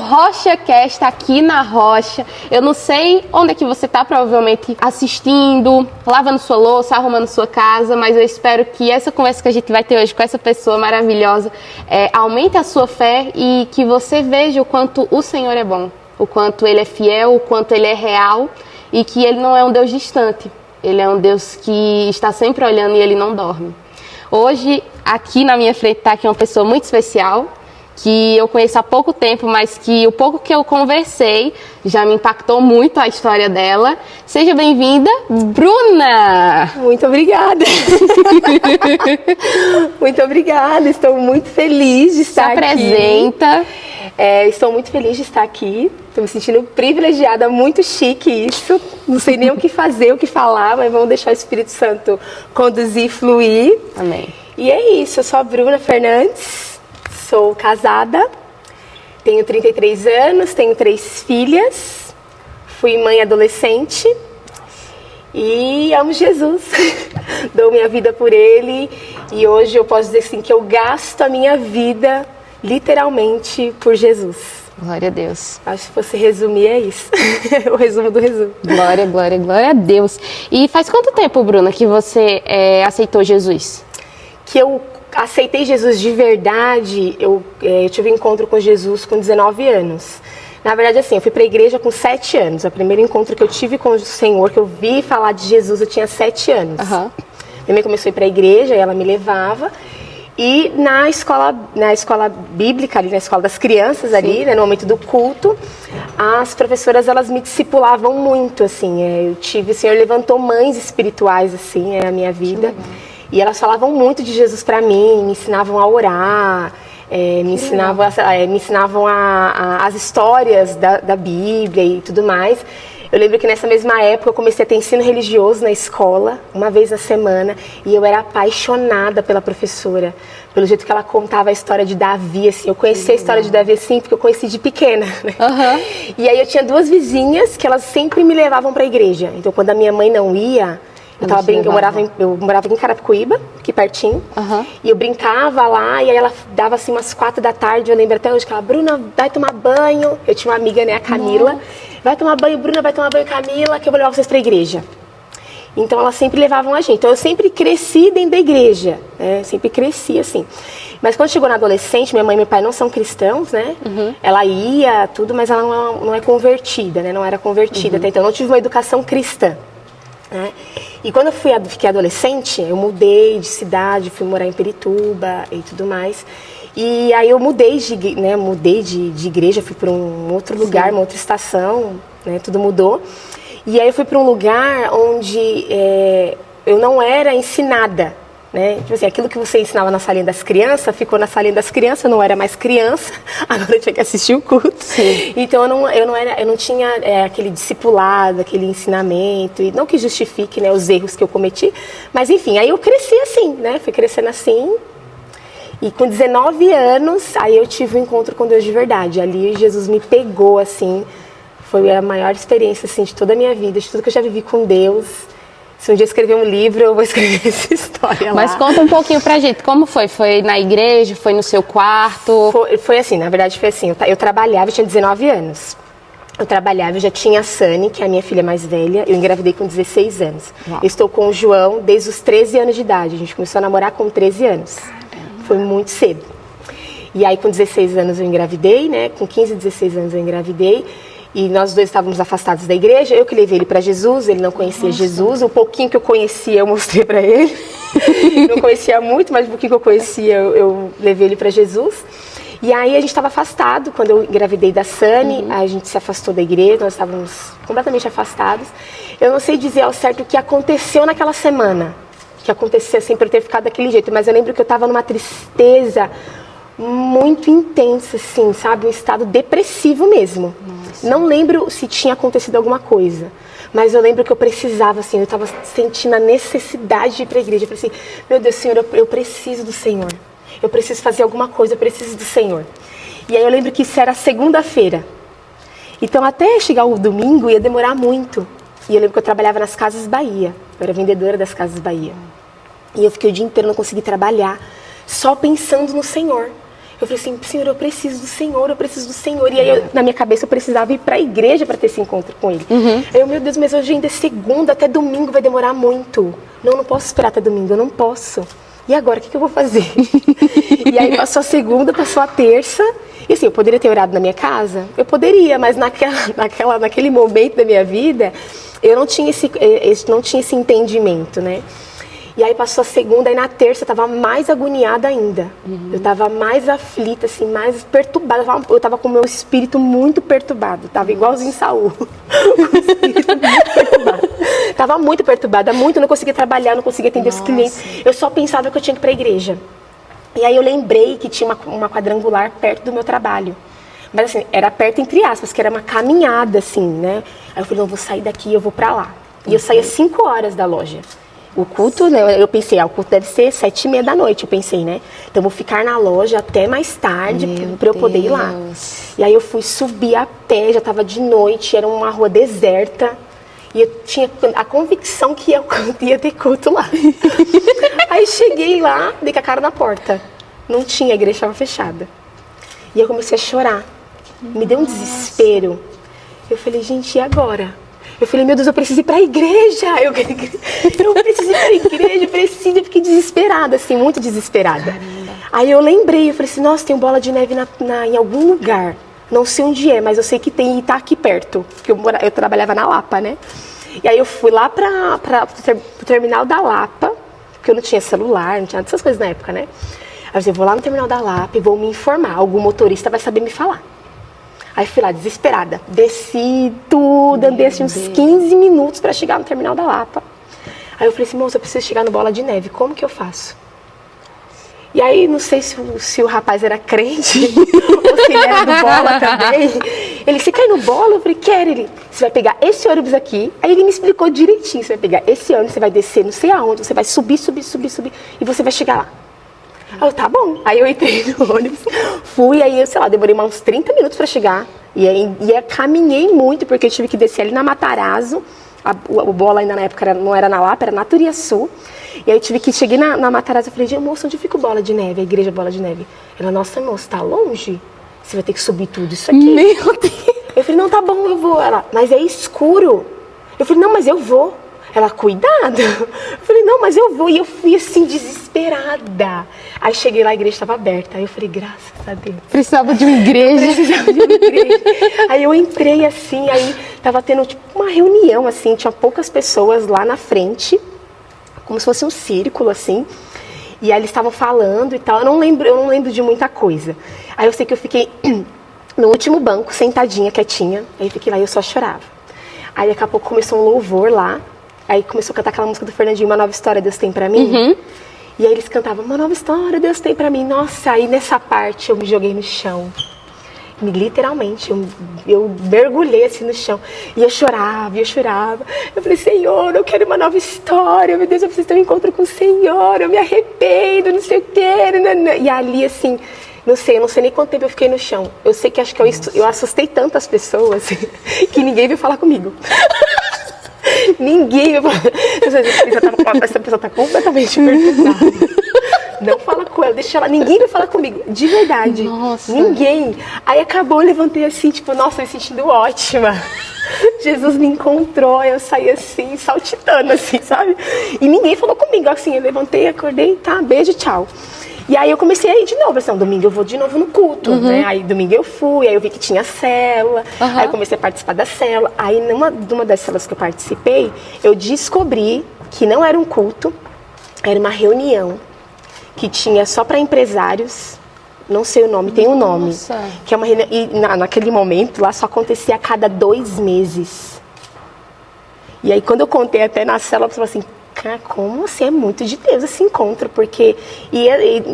RochaCast está aqui na Rocha. Eu não sei onde é que você está, provavelmente assistindo, lavando sua louça, arrumando sua casa, mas eu espero que essa conversa que a gente vai ter hoje com essa pessoa maravilhosa aumente a sua fé e que você veja o quanto o Senhor é bom, o quanto Ele é fiel, o quanto Ele é real e que Ele não é um Deus distante. Ele é um Deus que está sempre olhando e Ele não dorme. Hoje, aqui na minha frente está aqui uma pessoa muito especial, que eu conheço há pouco tempo, mas que o pouco que eu conversei já me impactou muito a história dela. Seja bem-vinda, Bruna! Muito obrigada! Muito obrigada, estou muito feliz de estar aqui. Se apresenta. Estou muito feliz de estar aqui, estou me sentindo privilegiada, muito chique isso. Não sei nem o que fazer, o que falar, mas vamos deixar o Espírito Santo conduzir e fluir. Amém. E é isso, eu sou a Bruna Fernandes. Sou casada, tenho 33 anos, tenho 3 filhas, fui mãe adolescente e amo Jesus. Dou minha vida por Ele e hoje eu posso dizer assim que eu gasto a minha vida literalmente por Jesus. Glória a Deus. Acho que se fosse resumir é isso, o resumo do resumo. Glória, glória, glória a Deus. E faz quanto tempo, Bruna, que você aceitou Jesus? Que eu aceitei Jesus de verdade, eu tive um encontro com Jesus com 19 anos. Na verdade, assim, eu fui para a igreja com 7 anos. O primeiro encontro que eu tive com o Senhor, que eu vi falar de Jesus, eu tinha 7 anos. Uhum. Minha mãe começou a ir para a igreja, e ela me levava. E na escola bíblica, ali na escola das crianças, ali, né, no momento do culto, as professoras, elas me discipulavam muito, assim. O Senhor levantou mães espirituais, assim, na minha vida. E elas falavam muito de Jesus para mim, me ensinavam a orar, me ensinavam as histórias da Bíblia e tudo mais. Eu lembro que nessa mesma época eu comecei a ter ensino religioso na escola, uma vez na semana, e eu era apaixonada pela professora, pelo jeito que ela contava a história de Davi, assim. Eu conheci a história de Davi, assim, porque eu conheci de pequena, né? Uhum. E aí eu tinha 2 vizinhas que elas sempre me levavam para a igreja. Então, quando a minha mãe não ia, eu morava em Carapicuíba, aqui pertinho, e eu brincava lá, e aí ela dava assim umas 4 da tarde, eu lembro até hoje que ela, Bruna, vai tomar banho. Eu tinha uma amiga, né, a Camila, vai tomar banho, Bruna, vai tomar banho, Camila, que eu vou levar vocês pra igreja. Então elas sempre levavam a gente, então eu sempre cresci dentro da igreja, né, sempre cresci assim. Mas quando chegou na adolescente, minha mãe e meu pai não são cristãos, né, ela ia, tudo, mas ela não é convertida, né, não era convertida, até então eu não tive uma educação cristã. Né? E quando eu fiquei adolescente, eu mudei de cidade, fui morar em Pirituba e tudo mais. E aí eu mudei de igreja, fui para um outro lugar, uma outra estação, né? Tudo mudou. E aí eu fui para um lugar onde eu não era ensinada. Né? Tipo assim, aquilo que você ensinava na salinha das crianças, ficou na salinha das crianças, eu não era mais criança, agora eu tinha que assistir o culto. Sim. Então eu não tinha aquele discipulado, aquele ensinamento, e não que justifique, né, os erros que eu cometi, mas enfim, aí eu cresci assim, né? Fui crescendo assim, e com 19 anos, aí eu tive um encontro com Deus de verdade. Ali Jesus me pegou, assim, foi a maior experiência, assim, de toda a minha vida, de tudo que eu já vivi com Deus. Se um dia escrever um livro, eu vou escrever essa história lá. Mas conta um pouquinho pra gente, como foi? Foi na igreja, foi no seu quarto? Foi assim, na verdade foi assim, eu trabalhava, eu tinha 19 anos. Eu trabalhava, eu já tinha a Sani, que é a minha filha mais velha, eu engravidei com 16 anos. Uau. Eu estou com o João desde os 13 anos de idade, a gente começou a namorar com 13 anos. Foi muito cedo. E aí com 16 anos eu engravidei, né, com 15, 16 anos eu engravidei. E nós 2 estávamos afastados da igreja, eu que levei ele para Jesus, ele não conhecia Jesus, o pouquinho que eu conhecia eu mostrei para ele, não conhecia muito, mas o pouquinho que eu conhecia eu levei ele para Jesus. E aí a gente estava afastado, quando eu engravidei da Sani, a gente se afastou da igreja, nós estávamos completamente afastados. Eu não sei dizer ao certo o que aconteceu naquela semana, que aconteceu assim por eu ter ficado daquele jeito, mas eu lembro que eu estava numa tristeza muito intensa, assim, sabe? Um estado depressivo mesmo. Nossa. Não lembro se tinha acontecido alguma coisa, mas eu lembro que eu precisava, assim, eu estava sentindo a necessidade de ir para a igreja. Eu falei assim, meu Deus, Senhor, eu preciso do Senhor. Eu preciso fazer alguma coisa, eu preciso do Senhor. E aí eu lembro que isso era segunda-feira. Então até chegar o domingo ia demorar muito. E eu lembro que eu trabalhava nas Casas Bahia. Eu era vendedora das Casas Bahia. E eu fiquei o dia inteiro, não consegui trabalhar, só pensando no Senhor. Eu falei assim, Senhor, eu preciso do Senhor, eu preciso do Senhor. E aí, na minha cabeça, eu precisava ir pra igreja pra ter esse encontro com Ele. Aí eu, meu Deus, mas hoje ainda é segunda, até domingo vai demorar muito. Não posso esperar até domingo, eu não posso. E agora, o que eu vou fazer? E aí passou a segunda, passou a terça. E assim, eu poderia ter orado na minha casa? Eu poderia, mas naquele momento da minha vida, eu não tinha esse entendimento, né? E aí passou a segunda, e na terça eu tava mais agoniada ainda. Eu tava mais aflita, assim, mais perturbada. Eu tava com o meu espírito muito perturbado. Tava igualzinho Saul. Com o espírito muito perturbado. Tava muito perturbada, muito, não conseguia trabalhar, não conseguia atender os clientes. Eu só pensava que eu tinha que ir pra igreja. E aí eu lembrei que tinha uma quadrangular perto do meu trabalho. Mas assim, era perto entre aspas, que era uma caminhada, assim, né? Aí eu falei, não, eu vou sair daqui e eu vou pra lá. E eu saía 5 horas da loja. O culto, né, eu pensei, o culto deve ser 7h30 da noite, eu pensei, né? Então eu vou ficar na loja até mais tarde pra eu poder ir lá. E aí eu fui subir a pé, já tava de noite, era uma rua deserta. E eu tinha a convicção que ia ter culto lá. Aí cheguei lá, dei com a cara na porta. Não tinha, a igreja estava fechada. E eu comecei a chorar. Me deu um desespero. Eu falei, gente, e agora? Eu falei, meu Deus, eu preciso ir pra igreja. Eu preciso ir pra igreja, eu preciso. Eu fiquei desesperada, assim, muito desesperada. Caramba. Aí eu lembrei, eu falei assim, nossa, tem bola de neve em algum lugar. Não sei onde é, mas eu sei que tem e tá aqui perto. Porque eu trabalhava na Lapa, né? E aí eu fui lá pro terminal da Lapa, porque eu não tinha celular, não tinha essas coisas na época, né? Aí eu falei, vou lá no terminal da Lapa e vou me informar. Algum motorista vai saber me falar. Aí fui lá, desesperada. Desci tudo, andei assim uns 15 minutos pra chegar no terminal da Lapa. Aí eu falei assim, moça, eu preciso chegar no Bola de Neve, como que eu faço? E aí, não sei se o rapaz era crente, ou se ele era do Bola também. Ele, você quer ir no Bola? Eu falei, quero. Ele, você vai pegar esse ônibus aqui. Aí ele me explicou direitinho, você vai pegar esse ônibus, você vai descer não sei aonde, você vai subir, e você vai chegar lá. Aí eu, tá bom. Aí eu entrei no ônibus, fui, aí eu, sei lá, demorei uns 30 minutos pra chegar. E aí caminhei muito, porque eu tive que descer ali na Matarazzo. O Bola ainda na época não era na Lapa, era na Turiaçu. E aí cheguei na Matarazzo e falei, gente, moça, onde fica o Bola de Neve, a igreja Bola de Neve? Ela, nossa, moça, tá longe? Você vai ter que subir tudo isso aqui. Meu Deus. Eu falei, não, tá bom, eu vou. Ela, mas é escuro. Eu falei, não, mas eu vou. Ela, cuidado. Eu falei, não, mas eu vou. E eu fui assim, desesperada. Aí cheguei lá, a igreja estava aberta. Aí eu falei, graças a Deus. Precisava de uma igreja. Precisava de uma igreja. Aí eu entrei assim, aí tava tendo tipo uma reunião assim, tinha poucas pessoas lá na frente, como se fosse um círculo assim. E aí eles estavam falando e tal. Eu não lembro de muita coisa. Aí eu sei que eu fiquei no último banco, sentadinha, quietinha. Aí eu fiquei lá e eu só chorava. Aí daqui a pouco começou um louvor lá. Aí começou a cantar aquela música do Fernandinho, Uma Nova História, Deus Tem Pra Mim. Uhum. E aí eles cantavam, Uma Nova História, Deus Tem Pra Mim. Nossa, aí nessa parte eu me joguei no chão. Literalmente, eu mergulhei assim no chão. E eu chorava. Eu falei, Senhor, eu quero uma nova história. Meu Deus, eu preciso ter um encontro com o Senhor. Eu me arrependo, não sei o quê. E ali, assim, eu não sei nem quanto tempo eu fiquei no chão. Eu sei que acho que eu assustei tantas pessoas que ninguém veio falar comigo. Ninguém veio falar. Essa pessoa tá completamente perturbada. Não fala com ela, deixa ela. Ninguém vai falar comigo, de verdade. Nossa. Ninguém. Aí acabou, eu levantei assim, tipo, nossa, me sentindo ótima. Jesus me encontrou, eu saí assim, saltitando, assim, sabe? E ninguém falou comigo, assim, eu levantei, acordei, tá, beijo, tchau. E aí eu comecei a ir de novo, assim, domingo eu vou de novo no culto, né? Aí domingo eu fui, aí eu vi que tinha célula, aí eu comecei a participar da célula. Aí numa das células que eu participei, eu descobri que não era um culto, era uma reunião que tinha só para empresários, não sei o nome, tem um nome. Nossa. Que é uma reunião, e naquele momento lá só acontecia a cada 2 meses. E aí quando eu contei até na célula, eu falei assim, cara, como assim? É muito de Deus esse encontro, porque... E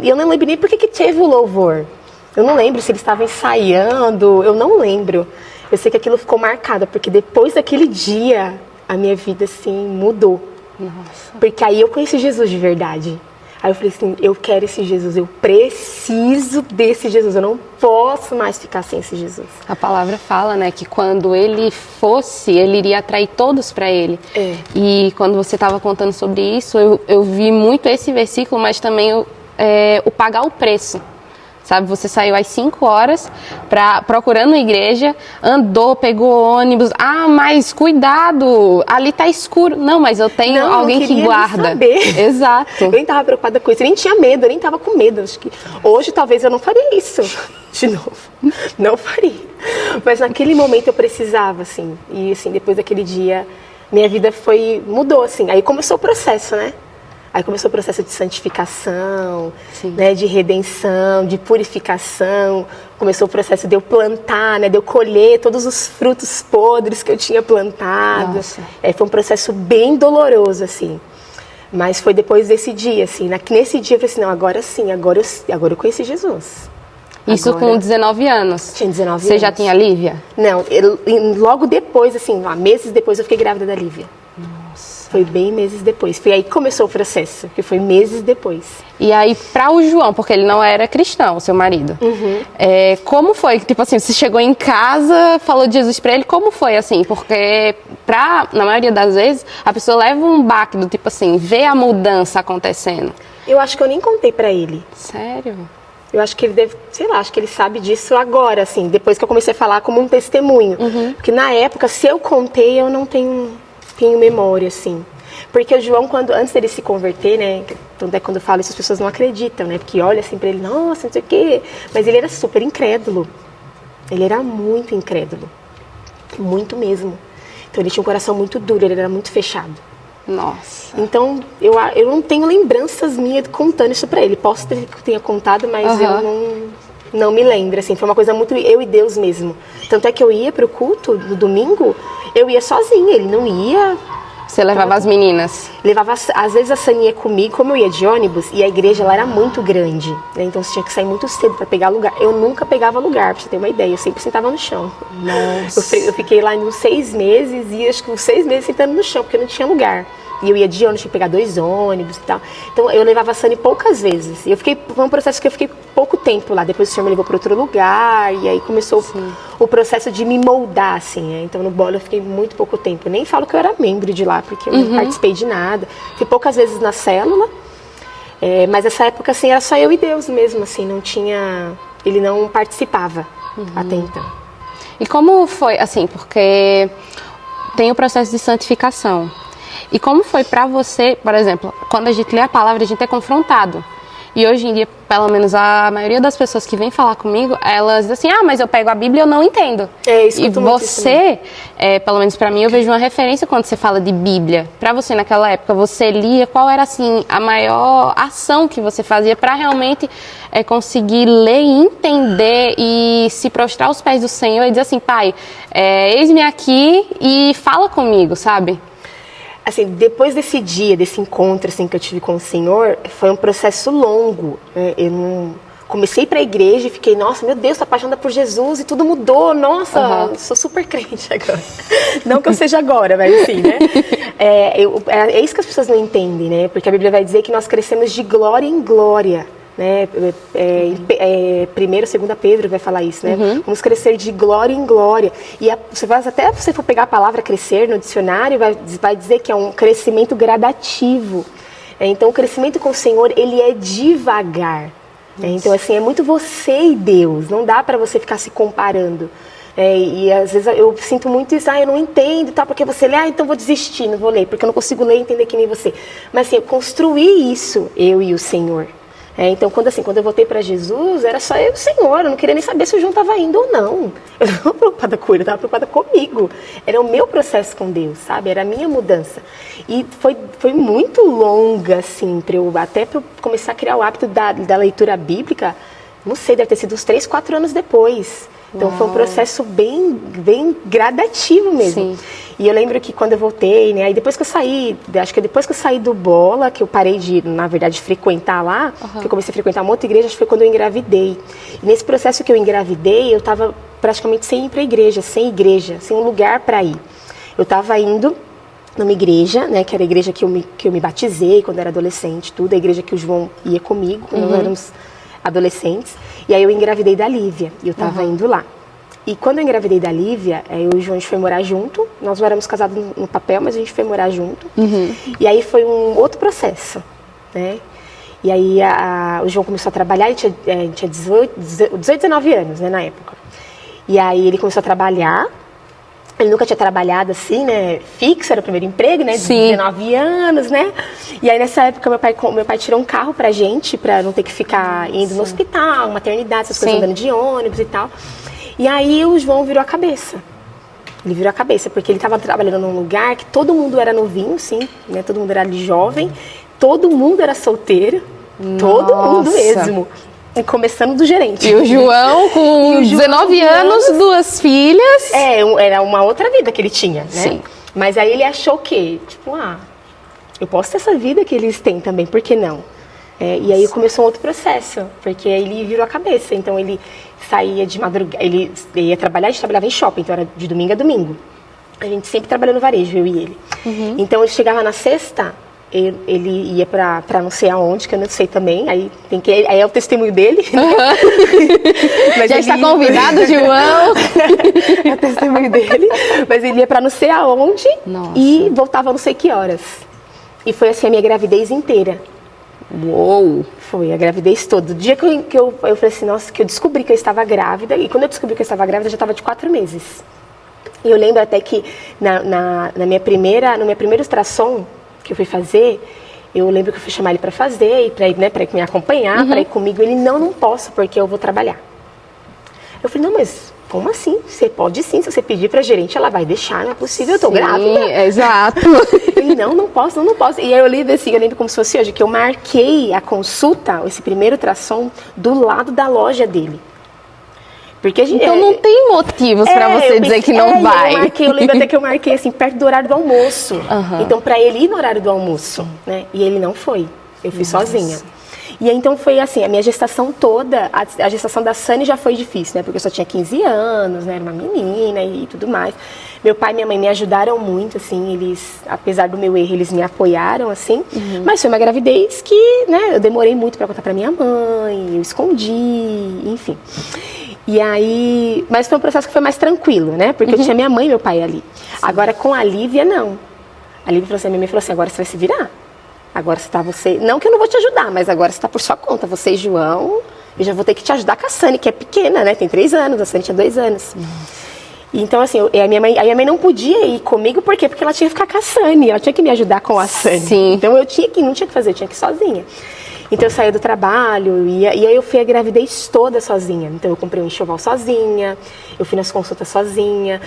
eu não lembro nem por que teve o louvor. Eu não lembro se eles estavam ensaiando, eu não lembro. Eu sei que aquilo ficou marcado, porque depois daquele dia, a minha vida, assim, mudou. Nossa. Porque aí eu conheci Jesus de verdade. Aí eu falei assim, eu quero esse Jesus, eu preciso desse Jesus, eu não posso mais ficar sem esse Jesus. A palavra fala, né, que quando ele fosse, ele iria atrair todos para ele. É. E quando você estava contando sobre isso, eu vi muito esse versículo, mas também o pagar o preço. sabe? Você saiu às 5 horas procurando igreja, andou, pegou ônibus. Ah, mas cuidado, ali tá escuro. Não, mas eu tenho alguém que guarda. Saber. Exato. Eu nem tava preocupada com isso, eu nem tinha medo, eu nem tava com medo. Acho que hoje talvez eu não faria isso de novo. Não faria. Mas naquele momento eu precisava, assim. E assim, depois daquele dia, minha vida mudou, assim. Aí começou o processo, né? Aí começou o processo de santificação, né, de redenção, de purificação. Começou o processo de eu plantar, né, de eu colher todos os frutos podres que eu tinha plantado. Foi um processo bem doloroso, assim. Mas foi depois desse dia, assim. Nesse dia eu falei assim, não, agora sim, agora eu conheci Jesus. Isso com 19 anos? Tinha 19 anos. Você já tinha a Lívia? Não, logo depois, assim, meses depois eu fiquei grávida da Lívia. Foi bem meses depois. Foi aí que começou o processo, que foi meses depois. E aí, para o João, porque ele não era cristão, o seu marido, como foi? Tipo assim, você chegou em casa, falou de Jesus para ele, como foi assim? Porque, na maioria das vezes, a pessoa leva um baque do tipo assim, vê a mudança acontecendo. Eu acho que eu nem contei para ele. Sério? Eu acho que ele deve, sei lá, acho que ele sabe disso agora, assim, depois que eu comecei a falar como um testemunho. Porque na época, se eu contei, eu não tenho memória, assim. Porque o João, antes dele se converter, né, então quando eu falo isso, as pessoas não acreditam, né, porque olha assim pra ele, nossa, não sei o quê, mas ele era super incrédulo. Ele era muito incrédulo. Muito mesmo. Então ele tinha um coração muito duro, ele era muito fechado. Nossa. Então, eu não tenho lembranças minhas contando isso pra ele. Posso ter que tenha contado, mas eu não me lembro, assim. Foi uma coisa muito eu e Deus mesmo. Tanto é que eu ia pro culto no domingo, eu ia sozinha, ele não ia. Você levava as meninas? Levava, às vezes a Saninha comigo, como eu ia de ônibus, e a igreja lá era muito grande, né? Então você tinha que sair muito cedo pra pegar lugar. Eu nunca pegava lugar, pra você ter uma ideia, eu sempre sentava no chão. Nossa. Eu fiquei lá uns 6 meses, e acho que uns 6 meses sentando no chão, porque não tinha lugar. E eu ia de ônibus, tinha que pegar 2 ônibus e tal. Então eu levava a Sani poucas vezes. E foi um processo que eu fiquei pouco tempo lá. Depois o senhor me levou para outro lugar. E aí começou o processo de me moldar, assim. Né? Então no Bola eu fiquei muito pouco tempo. Eu nem falo que eu era membro de lá, porque eu não participei de nada. Fui poucas vezes na célula. Mas essa época, assim, era só eu e Deus mesmo, assim. Não tinha... Ele não participava até então. E como foi, assim, porque tem o processo de santificação. E como foi pra você, por exemplo, quando a gente lê a palavra, a gente é confrontado. E hoje em dia, pelo menos a maioria das pessoas que vêm falar comigo, elas dizem assim, mas eu pego a Bíblia e eu não entendo. E você, pelo menos pra mim, eu vejo uma referência quando você fala de Bíblia. Pra você, naquela época, você lia, qual era, assim, a maior ação que você fazia pra realmente conseguir ler e entender e se prostrar aos pés do Senhor e dizer assim, Pai, eis-me aqui e fala comigo, sabe? Assim, depois desse dia, desse encontro assim, que eu tive com o Senhor, foi um processo longo. Eu não comecei para a igreja e fiquei, nossa, meu Deus, tô apaixonada por Jesus e tudo mudou, nossa, sou super crente agora. Não que eu seja agora, mas assim, né? É isso que as pessoas não entendem, né? Porque a Bíblia vai dizer que nós crescemos de glória em glória. Né? Primeiro, 2 Pedro vai falar isso, né? Vamos crescer de glória em glória. E até se você for pegar a palavra crescer no dicionário, vai dizer que é um crescimento gradativo. Então, o crescimento com o Senhor, ele é devagar. Então, assim, é muito você e Deus. Não dá para você ficar se comparando. E às vezes eu sinto muito isso, eu não entendo e tal, porque você lê, então vou desistir, não vou ler, porque eu não consigo ler e entender que nem você. Mas assim, eu construí isso, eu e o Senhor. Então, quando eu voltei para Jesus, era só eu e o Senhor. Eu não queria nem saber se o João estava indo ou não. Eu não estava preocupada com ele, eu estava preocupada comigo. Era o meu processo com Deus, sabe? Era a minha mudança. E foi muito longa, assim, para eu começar a criar o hábito da leitura bíblica. Não sei, deve ter sido uns 3, 4 anos depois. Então, foi um processo bem gradativo mesmo. Sim. E eu lembro que quando eu voltei, né, aí depois que eu saí, acho que depois que eu saí do Bola, que eu parei de, na verdade, frequentar lá, que eu comecei a frequentar uma outra igreja, acho que foi quando eu engravidei. E nesse processo que eu engravidei, eu estava praticamente sem ir para a igreja, sem um lugar para ir. Eu estava indo numa igreja, né, que era a igreja que eu me batizei quando era adolescente, tudo, a igreja que o João ia comigo, quando nós éramos adolescentes. E aí eu engravidei da Lívia, e eu estava indo lá. E quando eu engravidei da Lívia, eu e o João, a gente foi morar junto. Nós não éramos casados no papel, mas a gente foi morar junto. E aí foi um outro processo, né? E aí o João começou a trabalhar, ele tinha 18, 19 anos, né, na época. E aí ele começou a trabalhar. Ele nunca tinha trabalhado assim, né, fixo, era o primeiro emprego, né, de 19 anos, né. E aí nessa época meu pai tirou um carro pra gente, pra não ter que ficar indo no hospital, maternidade, essas coisas, andando de ônibus e tal. E aí o João virou a cabeça. Ele virou a cabeça, porque ele estava trabalhando num lugar que todo mundo era novinho, sim, né, todo mundo era ali jovem, todo mundo era solteiro, todo mundo mesmo. E começando do gerente. E o João, com 19 anos, 2 filhas. Era uma outra vida que ele tinha, né? Sim. Mas aí ele achou que, tipo, eu posso ter essa vida que eles têm também, por que não? E aí começou um outro processo, porque ele virou a cabeça. Então ele saía de madrugada, ele ia trabalhar, a gente trabalhava em shopping, então era de domingo a dominho. A gente sempre trabalhou no varejo, eu e ele. Então ele chegava na sexta, ele ia pra não sei aonde, que eu não sei também, aí é o testemunho dele. Mas já está convidado, João. É o testemunho dele. Mas ele ia pra não sei aonde. Nossa. E voltava não sei que horas. E foi assim a minha gravidez inteira. Uou! Foi a gravidez toda. O dia que eu falei assim, nossa, que eu descobri que eu estava grávida, e quando eu descobri que eu estava grávida, eu já estava de 4 meses. E eu lembro até que no meu primeiro ultrassom que eu fui fazer, eu lembro que eu fui chamar ele para fazer, e para me acompanhar, para ir comigo. Ele, não posso, porque eu vou trabalhar. Eu falei, não, mas como assim? Você pode sim, se você pedir pra gerente, ela vai deixar, não é possível, eu tô grávida. Exato. Ele, não posso. E aí eu lembro como se fosse hoje, que eu marquei a consulta, esse primeiro ultrassom, do lado da loja dele. Porque então não tem motivos para você dizer que não vai. Eu lembro até que eu marquei assim, perto do horário do almoço. Então, para ele ir no horário do almoço, né? E ele não foi. Eu fui sozinha. E aí, então foi assim, a minha gestação toda, a gestação da Sani já foi difícil, né? Porque eu só tinha 15 anos, né? Era uma menina e tudo mais. Meu pai e minha mãe me ajudaram muito, assim, eles, apesar do meu erro, eles me apoiaram, assim. Mas foi uma gravidez que, né, eu demorei muito para contar para minha mãe, eu escondi, enfim. E aí, mas foi um processo que foi mais tranquilo, né? Porque eu tinha minha mãe e meu pai ali. Agora com a Lívia, não. A Lívia falou assim, a minha mãe falou assim, agora você vai se virar. Agora não que eu não vou te ajudar, mas agora você está por sua conta. Você e João, eu já vou ter que te ajudar com a Sani, que é pequena, né? Tem 3 anos, a Sani tinha 2 anos. Então, assim, a minha mãe não podia ir comigo, por quê? Porque ela tinha que ficar com a Sani, ela tinha que me ajudar com a Sani. Sim. Então não tinha que fazer, eu tinha que ir sozinha. Então eu saía do trabalho, e aí eu fui a gravidez toda sozinha. Então eu comprei um enxoval sozinha, eu fui nas consultas sozinha.